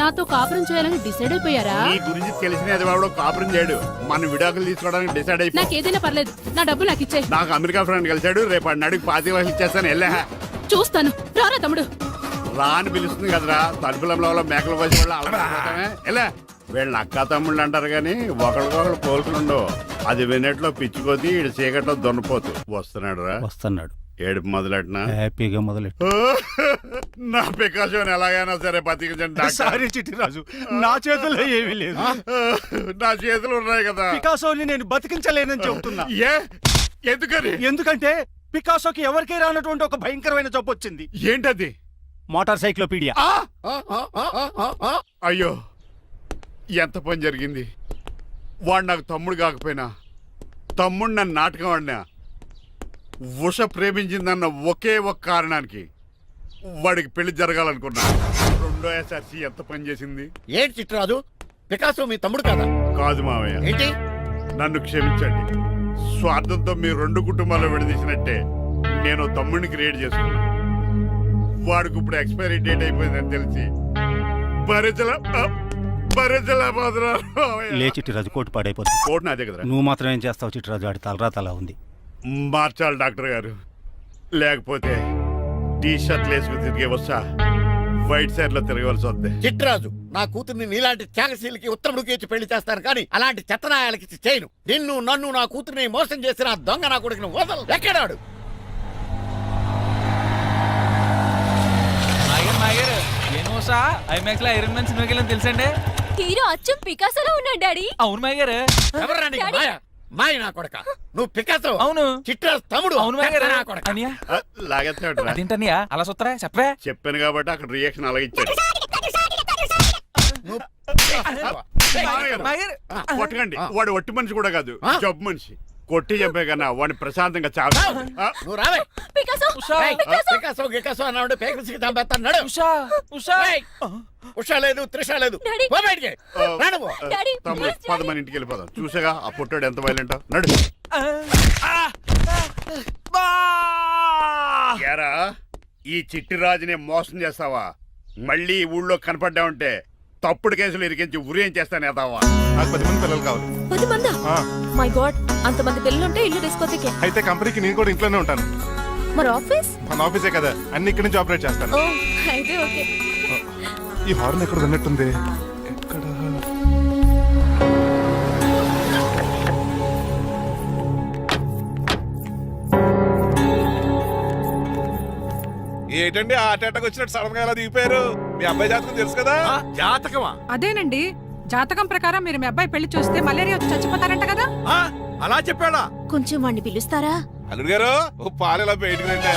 నాతో కాపురం చేయాలని డిసైడ్ అయిపోయారా? నీ గురించి తెలిసిన ఎదవాడు కాపురం చేయడు. మన విడాకులు తీసుకోవడానికి డిసైడ్ అయిపోయి. నాకేదైనా పర్లేదు, నా డబ్బు నాకు ఇచ్చే. నాకు అమెరికా ఫ్రెండ్ కలిశాడు, రేపు అడిగి 25,000 ఇచ్చేస్తాను. వెళ్ళా చూస్తాను, రారా తమ్ముడు. రాని పిలుస్తుంది కదరా, తలుపులంలో మేకలు పోసి వాళ్ళు అలవాటమే. ఎలా వీళ్ళని అక్క తమ్ముళ్ళు అంటారు కానీ ఒకరికొకరు పోల్చులు ఉండవు. అది వినట్లో పిచ్చుకోతి, ఇటు చీకట్లో దొన్నపోతు. వస్తున్నాడు రా. వస్తున్నాడు. ఏడుపు మొదలెట్నా? హ్యాపీగా మొదలెట్టు. నా పికాసోని ఎలాగైనా సరే బతికించండి. సారీ చిట్టిరాజు, నా చేతుల్లో ఏమీ లేదు. నా చేతులు ఉన్నాయి కదా. పికాసోని నేను బతికించలేనని చెబుతున్నా. ఎందుకని? ఎందుకంటే పికాసోకి ఎవరికీ రానటువంటి ఒక భయంకరమైన జబ్బు వచ్చింది. ఏంటది? Motor cyclopaedia. అయ్యో, ఎంత పని జరిగింది. వాడు నాకు తమ్ముడు కాకపోయినా తమ్ముడు నన్ను నాటకం ఆడినా ఉష ప్రేమించిందన్న ఒకే ఒక కారణానికి వాడికి పెళ్లి జరగాలనుకున్నా. రెండో ఎస్ఆర్సి ఎంత పని చేసింది. ఏంటి చిట్రాజు, పికాసో మీ తమ్ముడు కదా? కాదు మావయ్య, ఏంటి? నన్ను క్షమించండి. స్వార్థంతో మీ రెండు కుటుంబాలు విడదీసినట్టే నేను తమ్ముడిని క్రియేట్ చేసుకున్నా. వాడికి ఇప్పుడు ఎక్స్పైరీ డేట్ అయిపోయిందని తెలిసి లే చిట్టిరాజు, కోటు పాడైపోతుంది. కోట్ నాదే కదరా. నువ్వు మాత్రం ఏం చేస్తావు చిట్టిరాజు? ఆడి తలరా తలా ఉంది. మార్చాలి డాక్టర్ గారు, లేకపోతే టీ షర్ట్లు వేసుకుని తిరిగే వస్తా వైట్ సైడ్ లో తిరగవలసి వద్దే. చిట్రాజు, నా కూతుర్ని నీలాంటి త్యాగశీలకి ఉత్తముడికి ఇచ్చి పెళ్లి చేస్తాను కానీ అలాంటి చెత్తనాయాలకి ఇచ్చి చేయను. నిన్ను నన్ను నా కూతుర్ని మోసం చేసిన దొంగ నా కొడుకుని వదలు. ఎక్కడాడు? ఐమాక్స్ లో ఐరన్ మ్యాన్ సినిమాకి వెళ్ళని తెలుసండి. హీరో అచ్చం పికాసోలో ఉన్నాడు డాడీ. అవును మాయ గారు. ఎవరా నీకు మాయ? మాయ నా కొడక. నువ్వు పికాసో. అవును. చిట్రాజు తమ్ముడు. అవును మాయ గారు. నా కొడక. లాగేస్తాడు. అదేంటన్నయ్య అలా చూస్తారా? చెప్పే. చెప్పాను కాబట్టి అక్కడ రియాక్షన్ అలాగే ఇచ్చాడు. కొట్టకండి, వాడు ఒట్టి మనిషి కూడా కాదు, జబ్బు మనిషి. కొట్టి చెప్పే కన్నా వాడిని ప్రశాంతంగా చావు. నువ్వు రావే. పికాసో పికాసో గికాసో అన్నాడు. పేకల్సి చంపేస్తాను. నడు. ఉషా లేదు, త్రిష లేదు. డాడీ. పో బయటికి. రా నువ్వు. డాడీ, తమ్ముడు please, పద మన ఇంటికి వెళ్ళిపోదాం. చూసాగా ఆ పుట్టాడు ఎంత వైలెంట్. నడు. ఏరా, ఈ చిట్టి రాజుని మోసం చేస్తావా? మళ్ళీ ఈ ఊళ్ళో కనపడ్డావంటే తప్పుడు కేసులు ఇరికించి ఉరేం చేస్తాను ఎదావా. నాకు 10 మంది పిల్లలు కావాలి. 10 మందా? ఆ, మై గాడ్, అంతమంది పిల్లలుంటే ఇల్లు డిస్కోతికే. అయితే కంపెనీకి నేను కూడా ఇంట్లోనే ఉంటాను. మరి ఆఫీస్? మన ఆఫీసే కదా, అన్ని ఇక్కడి నుంచి ఆపరేట్ చేస్తాను. ఓ, అయితే ఓకే. ఈ హార్న్ ఎక్కడ విన్నట్టుంది. ఎక్కడ? ఏంటండి ఆ అటాక్ వచ్చినట్టు సడన్ గా ఎలా దిగిపోయారు? మీ అబ్బాయి జాతకం తెలుసు కదా. జాతకమా? అదేనండి, జాతకం ప్రకారం మీరు మీ అబ్బాయి పెళ్లి చూస్తే మలేరియా వచ్చి చచ్చిపోతారంట కదా. అలా చెప్పాడా? కొంచెం వాడిని పిలుస్తారా? అల్లుడు గారు, ఓ పాలు ఇలా బయటకు రండి.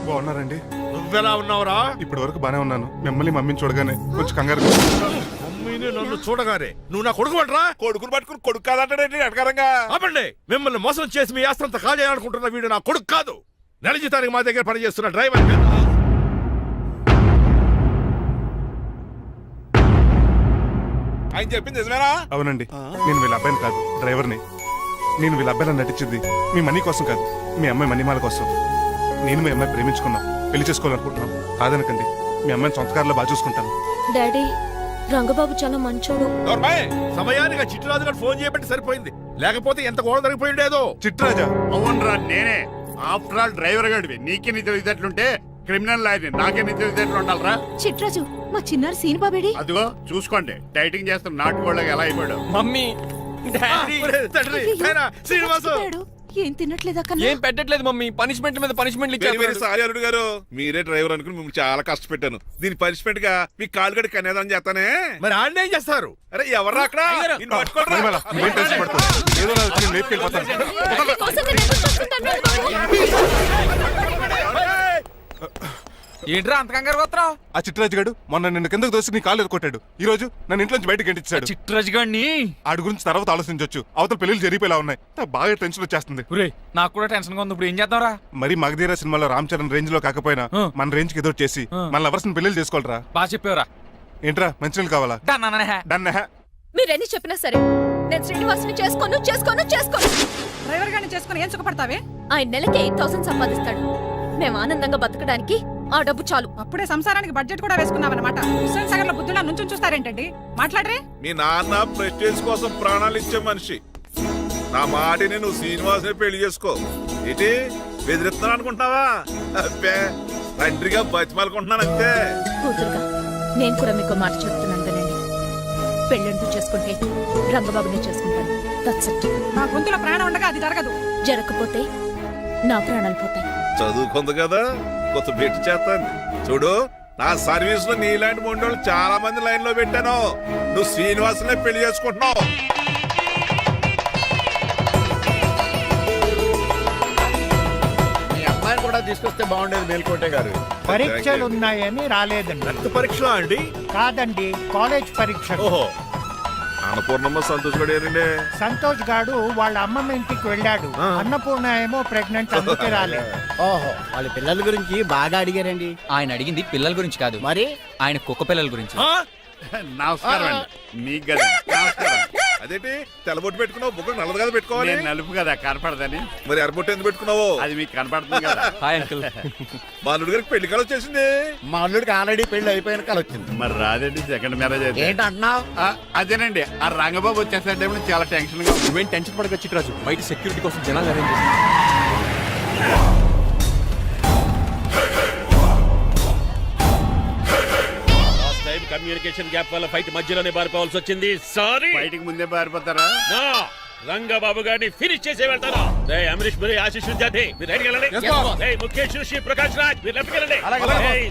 బాగున్నారండి? నువ్వెలా ఉన్నావురా? ఇప్పటి వరకు బానే ఉన్నాను. మిమ్మల్ని మమ్మీని చూడగానే కొంచెం కంగారు. మమ్మీని నన్ను చూడగానే నువ్వు నా కొడుకు పడరా? కొడుకుని పట్టుకుని కొడుకు కాదంటాడండి అటకారంగా. ఆపండి. మిమ్మల్ని మోసం చేసి మీ ఆస్తంతా కాజేయాలనుకుంటున్న వీడు నా కొడుకు కాదు. నెల జీతానికి మా దగ్గర పనిచేస్తున్న డ్రైవర్. ఆయన చెప్పింది నిజమేనా? అవునండి, నేను వీళ్ళ అబ్బాయిని కాదు, డ్రైవర్ని. నేను వీళ్ళ అబ్బాయిలా నటించింది మీ మనీ కోసం కాదు, మీ అమ్మాయి మణిమాల కోసం. నేను మీ అమ్మాయి ప్రేమించుకున్నాం, పెళ్లి చేసుకోవాలనుకుంటున్నాం. కాదనకండి, మీ అమ్మాయిని సొంత కారులో బాగా చూసుకుంటాను. డాడీ, రంగబాబు చాలా మంచోడు. సమయానికి చిట్టురాజు గారు ఫోన్ చేయబట్టి సరిపోయింది, లేకపోతే ఎంత గోడ జరిగిపోయిండేదో. చిట్రాజా? అవునరా, నేనే. ఆఫ్టర్ ఆల్ డ్రైవర్ గాడివి. నీకే నీ తెలియదట్లుంటే క్రిమినల్ లాయర్ని నాకే తెలిసేట్లు ఉండాలరా? చిట్రాజు మా చిన్నారి సీన్ బాబేడి అదిగో చూసుకోండి, డైటింగ్ చేస్తున్న నాటుకోళ్ళకి ఎలా అయిపోయాడు. మమ్మీ డాడీ శ్రీనివాసు ఏం తినట్లేదా కన్నా ఏం పెట్టట్లేదు మమ్మీ, పనిష్మెంట్ మీద పనిష్మెంట్ వెరీ వెరీ సారీ అల్లుడు గారు, మీరే డ్రైవర్ అనుకుని మిమ్మల్ని చాలా కష్టపెట్టాను. దీని పనిష్మెంట్ గా మీ కాలు గడి కన్యాదానం చేస్తానే. మరి ఆడిని ఏం చేస్తారు? అరే ఎవరు అక్కడ? నిన్ను పట్టుకోరా. మణిమాల, నువ్వేం టెన్షన్ పడుతుంది? ఏదో నా వచ్చి నేను లేపుకెళ్ళిపోతాను. ఏంట్రా అంత కంగారు పోతున్నావు? ఆ చిట్రాజు గారు మొన్న నిన్ను కిందకు దోసి నీ కాలు ఎదుర్కొట్టాడు. ఈ రోజు నన్ను ఇంట్లోంచి బయటకు గంటించాడు. చిట్రాజు గారిని ఆడి గురించి తర్వాత ఆలోచించవచ్చు. అవతల పెళ్లిళ్ళు జరిగిపోయేలా ఉన్నాయి. నాకు బాగా టెన్షన్ వచ్చేస్తుంది. నాకు కూడా టెన్షన్ గా ఉంది. ఇప్పుడు ఏం చేద్దాంరా? మరి మగధీర సినిమాలో రామ్ చరణ్ రేంజ్ లో కాకపోయినా మన రేంజ్ కి ఎదురు చేసి మన లవర్స్ పెళ్లి చేసుకోవాలరా. బాగా చెప్పేవరా? ఏంట్రా మంచినీళ్ళు కావాలా? డన్. మీరెన్ని చెప్పినా సరే నేను శ్రీనివాసుని చేసుకోను. డ్రైవర్ గారిని చేసుకుని ఏం సుఖపడతావే? ఆయన నెలకి 8,000 సంపాదిస్తాడు. మేము ఆనందంగా బతకడానికి ఆ డబ్బు చాలు. అప్పుడే సంసారానికి బడ్జెట్ కూడా వేసుకున్నావన్నమాట. హుస్సేన్ సాగర్ లో బుద్ధులా నుంచి చూస్తారేంటండి? మాట్లాడరే. మీ నాన్న ప్రెస్టేజ్ కోసం ప్రాణాలు ఇచ్చే మనిషి. నా మాటిని నువ్వు శ్రీనివాసుని పెళ్లి చేసుకో. ఏంటి బెదిరిస్తున్నాను అనుకుంటున్నావా? అబ్బే తండ్రిగా బతిమాలకుంటున్నాను అంతే. కూతురుగా నేను కూడా మీకు మాట చెప్తున్నాను వినండి. పెళ్ళంటూ చేసుకుంటే రంగబాబునే చేసుకుంటాను. That's it. నా గొంతులో ప్రాణం ఉండగా అది జరగదు. జరగకపోతే నా ప్రాణాలు పోతాయి. చదువుకుంది కదా, కొత్త పెట్టి చేస్తాను. చూడు, నా సర్వీస్ లో నీలాంటి మొండోళ్ళు చాలా మంది లైన్ లో పెట్టాను. నువ్వు శ్రీనివాసునే పెళ్లి చేసుకుంటున్నావు. మీ అమ్మాయిని కూడా తీసుకొస్తే బాగుండేది మేల్కోటే గారు. పరీక్షలు ఉన్నాయని రాలేదండి. రక్త పరీక్ష అండి? కాదండి, కాలేజ్ పరీక్ష. ఓహో, అన్నపూర్ణమ్మ సంతోష్ గడేనండి. సంతోష్ గాడు వాళ్ళ అమ్మమ్మ ఇంటికి వెళ్ళాడు. అన్నపూర్ణ ఏమో ప్రెగ్నెంట్, అందుకే రాలేదు. ఓహో, వాళ్ళ పిల్లల గురించి బాగా అడిగారండి. ఆయన అడిగింది పిల్లల గురించి కాదు, మరి ఆయన కుక్క పిల్లల గురించి. నమస్కారం అండి. మీకు కదా నమస్కారం. అదేంటి తెల్లబొట్టు పెట్టుకున్నావు? బుక్క నల్లది కదా పెట్టుకోవాలి. నేను నలుపు కదా కనపడదని. మరి ఎర్రబొట్టు ఎందుకు పెట్టుకున్నావు? అది మీకు కనపడుతుంది కదా. Hi uncle. మా అల్లుడి గారికి పెళ్లి కాలం వచ్చేసింది. మా అల్లుడికి ఆల్రెడీ పెళ్లి అయిపోయిన కాలం వచ్చింది. మరి రాదండి, సెకండ్ మ్యారేజ్ అయితే. ఏంటంటున్నావు? అదేనండి, ఆ రంగబాబు వచ్చేసరికి చాలా టెన్షన్ గా ఉంది. నువ్వేం టెన్షన్ పడక చిట్రాజు, బయట సెక్యూరిటీ కోసం జనాలు అరేంజ్ చేసి. కమ్యూనికేషన్ గ్యాప్ వల్ల ఫైట్ మధ్యలోనే పారిపోవాల్సి వచ్చింది. సారీ. బయటికి ముందే పారిపోతారా? రంగబాబు గారిని ఫినిష్ చేసే వెళ్తాను. అమరీష్ మరి ఆశీష్ విద్యార్థి మీరు రైట్ వెళ్ళండి. ముఖేష్ శ్రీ ప్రకాష్ రాజ్ మీరు లెఫ్ట్ వెళ్ళండి.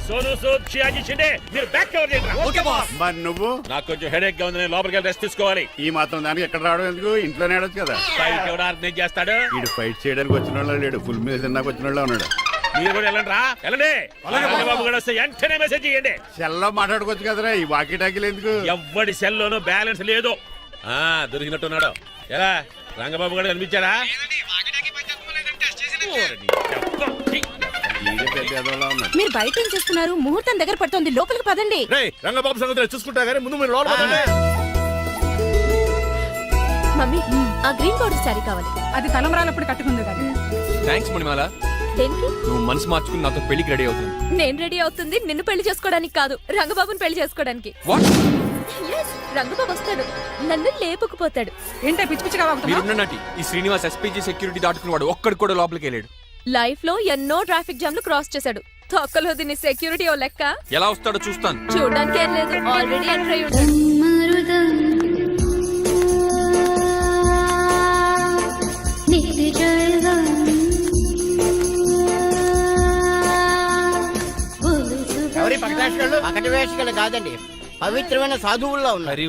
సోను సూద్ షియాజీ షిండే మీరు బ్యాక్ కవర్ చేయండి. మరి నువ్వు? నాకు కొంచెం హెడేక్ గా ఉంది, నేను లోపలికి వెళ్ళి రెస్ట్ తీసుకోవాలి. ఈ మాత్రం దానికి ఎక్కడ రావడం ఎందుకు? ఇంట్లోనే ఆడొచ్చు కదా. ఫైట్ ఎవడు ఆర్గనైజ్ చేస్తాడు? వీడు ఫైట్ చేయడానికి వచ్చిన వాళ్ళు లేడు, ఫుల్ మీద తిన్నాక వచ్చిన వాళ్ళు ఉన్నాడు. మీరు కూడా వెళ్ళండి రా, వెళ్ళండి. రంగబాబు గారు వస్తే వెంటనే మెసేజ్ చేయండి. సెల్లో మాట్లాడుకోవచ్చు కదరా, ఈ వాకీ టాకీలు ఎందుకు? ఎవ్వడి సెల్లోనూ బ్యాలెన్స్ లేదు. దొరికినట్టున్నాడు. ఎలా రంగబాబు గారు కనిపించారా? మీరు బయట ఏం చేస్తున్నారు? ముహూర్తం దగ్గర పడుతోంది, లోపలికి పదండి. రంగబాబు సంగతి చూసుకుంటా గానీ ముందు మీరు లోపల పదండి. మమ్మీ, ఆ గ్రీన్ బోర్డర్ శారీ కావాలి. అది తలంబ్రాలప్పుడు కట్టుకుంది కానీ. థ్యాంక్స్ మణిమాల. దేనికి? నువ్వు మనసు మార్చుకుని నాతో పెళ్లికి రెడీ అవుతుంది. నేను రెడీ అవుతుంది నిన్ను పెళ్లి చేసుకోవడానికి కాదు, రంగబాబుని పెళ్లి చేసుకోవడానికి. Yes, రంగబాబు వస్తాడు, నన్ను లేపుకుపోతాడు. ఏంటే పిచ్చి పిచ్చిగా వాగుతున్నావ్? మీరున్నటి ఈ శ్రీనివాస్ ఎస్పీజీ సెక్యూరిటీ దాటుకుని వాడు ఒక్కడు కూడా లోపలికి వెళ్ళాడు. లైఫ్ లో ఎన్నో ట్రాఫిక్ జామ్ లు క్రాస్ చేశాడు. తొక్కలో దీన్ని సెక్యూరిటీ ఓ లెక్క. ఎలా వస్తాడో చూస్తాను. చూడడానికి ఏం లేదు, ఆల్రెడీ ఎంటర్ అయి ఉంటాడు. ఎవరి పక్కన వేషగాళ్ళు కాదండి, పవిత్రమైన సాధువుల్లో ఉన్నారు.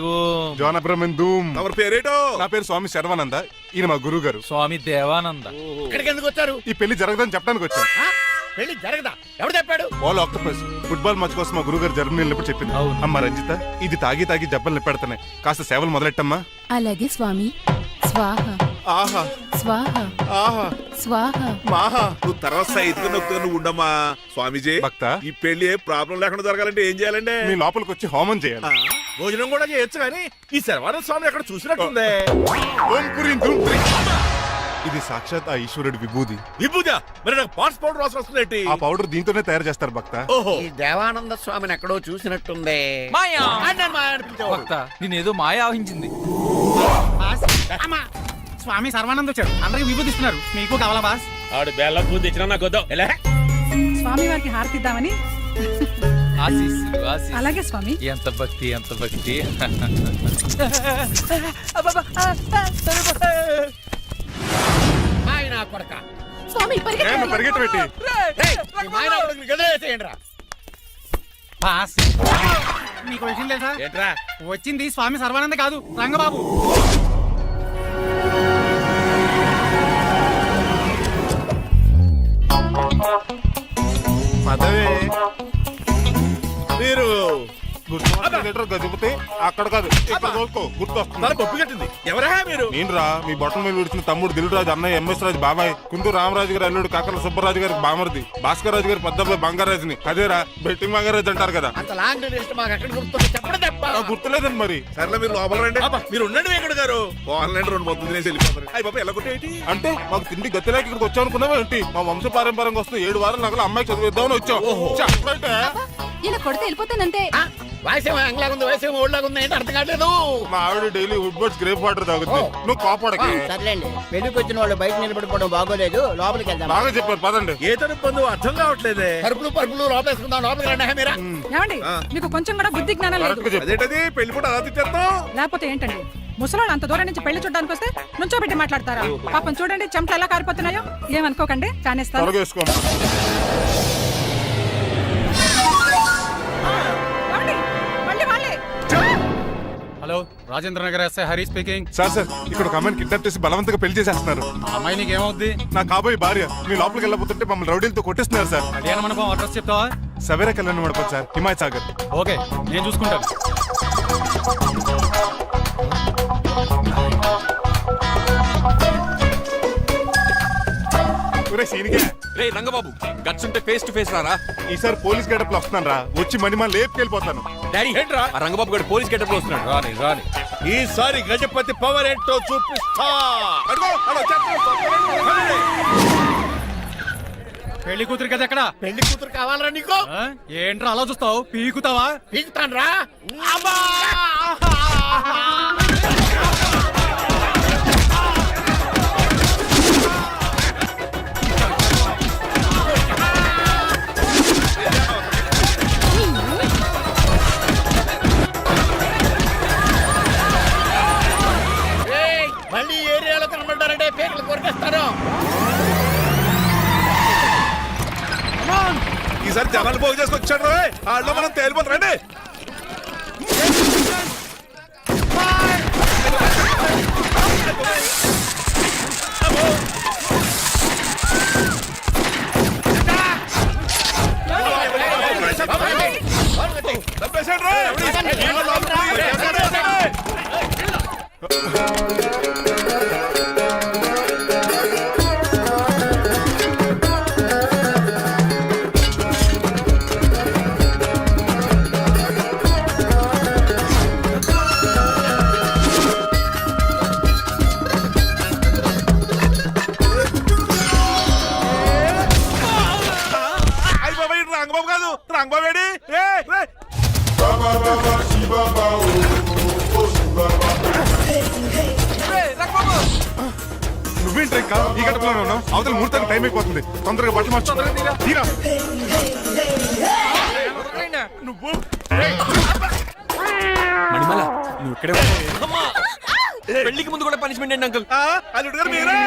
జోన బ్రహ్మం. ఎవరి పేరేటో? నా పేరు స్వామి శర్వానంద. ఈయన మా గురువు గారు స్వామి దేవానంద. ఇక్కడికి ఎందుకు వచ్చారు? ఈ పెళ్లి జరగదని చెప్పడానికి వచ్చాం. పెళ్లి జరగదా? ఎవరు చెప్పాడు? వాళ్ళు ఆక్టోపస్ ఫుట్బాల్ మ్యాచ్ కోసం మా గురువు గారు జర్మనీ వెళ్ళినప్పుడు చెప్పింది. అమ్మ రంజిత, ఇది తాగి తాగి జబ్బలు నిప్పెడతాయి, కాస్త సేవలు మొదలెట్టమ్మా. అలాగే స్వామి. స్వాహ ఆహా స్వాహ ఆహా స్వాహ. మాహా. నువ్వు తర్వాత సైతుగా నొక్కుతా నువ్వు ఉండమ్మా. స్వామీజీ, భక్త, ఈ పెళ్లి ఏ ప్రాబ్లం లేకుండా జరగాలంటే ఏం చేయాలండి? మీ లోపలికి వచ్చి హోమం చేయాలి. భోజనం కూడా చేయొచ్చు కానీ ఈ శర్వానంద స్వామి ఎక్కడ చూసినట్టుంది. ఓం పురీం ధూం త్రీ. ఇది సాక్షాత్ ఆ ఈశ్వరుడి విభూది. విభూజ మరి నాకు పాస్ పౌడర్ వాసన వస్తుంది. ఆ పౌడర్ దీంతోనే తయారు చేస్తారు భక్త. ఓహో, ఈ దేవానంద స్వామిని ఎక్కడో చూసినట్టుంది. మాయా అన్నాను మాయా అనిపించేవాడు. భక్త, నేనేదో మాయ ఆవహించింది. స్వామి సర్వానంద్ వచ్చాడు, అందరికి విభూతిస్తున్నారు. మీకు కావాలా బాస్? ఆడు బెల్లం పూజ తెచ్చినా నాకు వద్దాం. స్వామి వారికి హారతిద్దామని. అలాగే స్వామి. ఎంత భక్తి ఎంత భక్తి. ఆయన కొడక స్వామి పరిగెట్టు పెట్టి మీకు విషయం తెలుసా? ఏంట్రా వచ్చింది స్వామి సర్వానంద కాదు, రంగబాబు. పదవే మీరు గజపతి అక్కడ కాదు ఇక్కడ చూసుకో గుర్తొస్తుంది. తల పప్పు కట్టింది. ఎవరా మీరు? నేనురా మీ బొట్టల మీద విడిచిన తమ్ముడు దిల్రాజు, అన్నయ్య ఎంఎస్ రాజు బాబాయ్, కుంటూరు రామరాజు గారి అల్లుడు కాకల సుబ్బరాజు గారికి బామర్ది, భాస్కర్ రాజు గారి పెద్దబ్బాయి బంగారాజుని. అదేరా బెట్టింగ్ బంగారాజు అంటారు కదా. అంత లాంగ్ లిస్ట్ మాకు ఎక్కడ గుర్తుంది చెప్పండి తప్ప. గుర్తులేదండి మరి. సర్లే మీరు లోపల రండి. మీరు ఉండండి వెంకట గారు. ఆన్లైన్ రెండు మొత్తం తినేసి వెళ్ళిపోతారు. అయ్యి బాబా ఎలా కొట్టేటి అంటే మాకు తిండి గతిలేక ఇక్కడికి వచ్చాం అనుకున్నావా ఏంటి? మా వంశ పారంపర్యంగా వస్తుంది 7 వారాలు నగలు అమ్మాయి చదివిద్దామని వచ్చాం. చెప్పంటే ఇలా కొడితే వెళ్ళిపోతానంతే. వయసేమో ఎంగ్లాగా ఉంది, వయసేమో ఓల్డ్లాగా ఉంది, ఏంటి అర్థం కావట్లేదు. మా ఆవిడ daily Woodward's gripe water తాగుతుంది. నువ్వు కాపాడకి. సర్లేండి, పెళ్లికి వచ్చిన వాళ్ళు బయట నిలబడిపోవడం బాగోలేదు, లోపలికి వెళ్దాం. బాగా చెప్పారు పదండి. ఏ తరపు పొందు అర్థం కావట్లేదే. పరుపులు పరుపులు లోపేసుకుందాం, లోపలికి రండి మీరా. ఏమండి మీకు కొంచెం కూడా బుద్ధి జ్ఞానం లేదు. కరెక్ట్గా చెప్పు. అదేంటది పెళ్లి కూడా అలా తిట్టేస్తాం. లేకపోతే ఏంటండి ముసలాడు అంత దూరం నుంచి పెళ్లి చూడడానికి వస్తే నుంచోబెట్టి మాట్లాడతారా? పాపం చూడండి చెమటలు ఎలా కారిపోతున్నాయో. ఏమనుకోకండి, చానేస్తాను. త్వరగా వేసుకో. ఏమండి? మళ్ళీ వాళ్ళే. Hello, Rajendra Nagar SI Hari speaking. Sir ఇక్కడ ఒక అమ్మాయిని కిడ్నాప్ చేసి బలవంతంగా పెళ్లి చేసేస్తున్నారు. అమ్మాయి నీకు ఏమవుద్ది? నా కాబోయే భార్య. మీ లోపలికి వెళ్ళబోతుంటే మమ్మల్ని రౌడీలతో కొట్టిస్తున్నారు సార్. కళ్యాణ మండపం అడ్రస్ చెప్తావా? సవేరా కళ్యాణ మండపం సార్, హిమాయత్ సాగర్. ఓకే, నేను చూసుకుంటాను. రే రంగబాబు, గట్స్ ఉంటే ఫేస్ టు ఫేస్ రారా. ఈసారి పోలీస్ గెటప్ లో వస్తున్నాను రా. వచ్చి మణిమా లేపుకెళ్ళిపోతాను. డాడీ ఏంట్రా ఆ రంగబాబు గారు పోలీస్ గెటప్ లో వస్తున్నాడు. రాని రాని ఈసారి గజపతి పవర్ ఏంటో చూపిస్తా. అదిగో, అలా చెప్పండి. పెళ్లి కూతురు కదా ఎక్కడ? పెళ్లి కూతురు కావాలరా నీకు? ఏంట్రా అలా చూస్తావు? పీకుతావా? పీకుతాను రా. మళ్ళీ ఏరియాలో కనబడ్డారంటే పేర్లు కొరికేస్తారు. ఈసారి జనాలు పోగు చేసుకొచ్చాడు. వాళ్ళు మనం తేలిపోతారండి. రంగబాబు కాదు, రంగబాబు ఏడి? నువ్వేంటి ఇంకా ఈ గడపలోనే ఉన్నావు? అవతల ముహూర్తానికి టైం అయిపోతుంది. తొందరగా బట్టలు మార్చు. తీరా. నువ్వు మణిమల నువ్వు ఇక్కడే ఉండు. పెళ్లికి ముందు కూడా పనిష్మెంట్ ఏంటి అంకుల్? అల్లుడు గారు మీరా?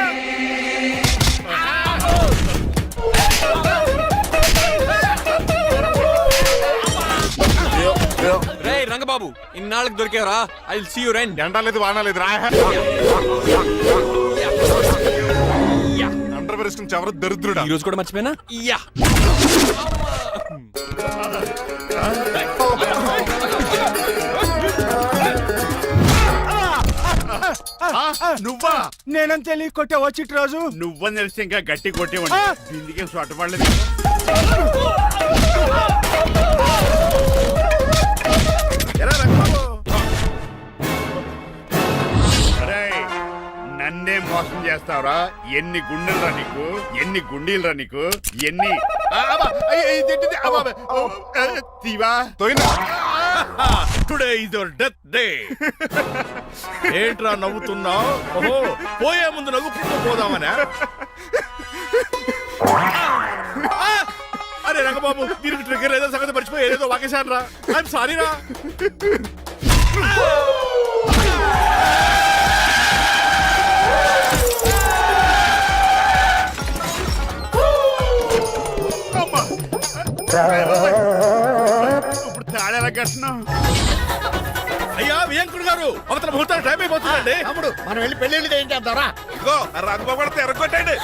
రే రంగబాబు, ఇన్నాళ్ళకి దొరికేవరా. I will see you rain. ఎండాలేదు వానాలేదు రా. అండర్ వేసుకుని చెవర దరిద్రుడా. ఈ రోజు కూడా మర్చిపోయినా. యా నువ్వా? నేనం తెలియ కొట్టే వచ్చి రోజు నువ్వని తెలిసి ఇంకా గట్టి కొట్టేవాడి. ఇందుకే సొట్టపడలేదు. నన్నే మోసం చేస్తావురా? ఎన్ని గుండెలరా నీకు, ఎన్ని గుండీలరా నీకు, ఎన్ని today is your death day. ఏంట్రా నవ్వుతున్నావు? ఓహో, పోయే ముందు నవ్వుకుంటూ పోదామనా? రంగబాబు దీనికి ట్రిగ్గర్ ఏదో సంగతి మర్చిపోయి ఏదో వాకేశాను రా ఐఎమ్ సారీ రా. అమ్మా. ఇప్పుడు తాళేలా కట్టినాం. అయ్యా వియంకుడు గారు అవతల ముహూర్తానికి టైం అయిపోతుందండి. తమ్ముడు మనం వెళ్ళి పెళ్ళిళ్ళు చేయించేద్దారా? ఇదిగో ఆ రంగబాబు కూడా ఎరగొట్టండి.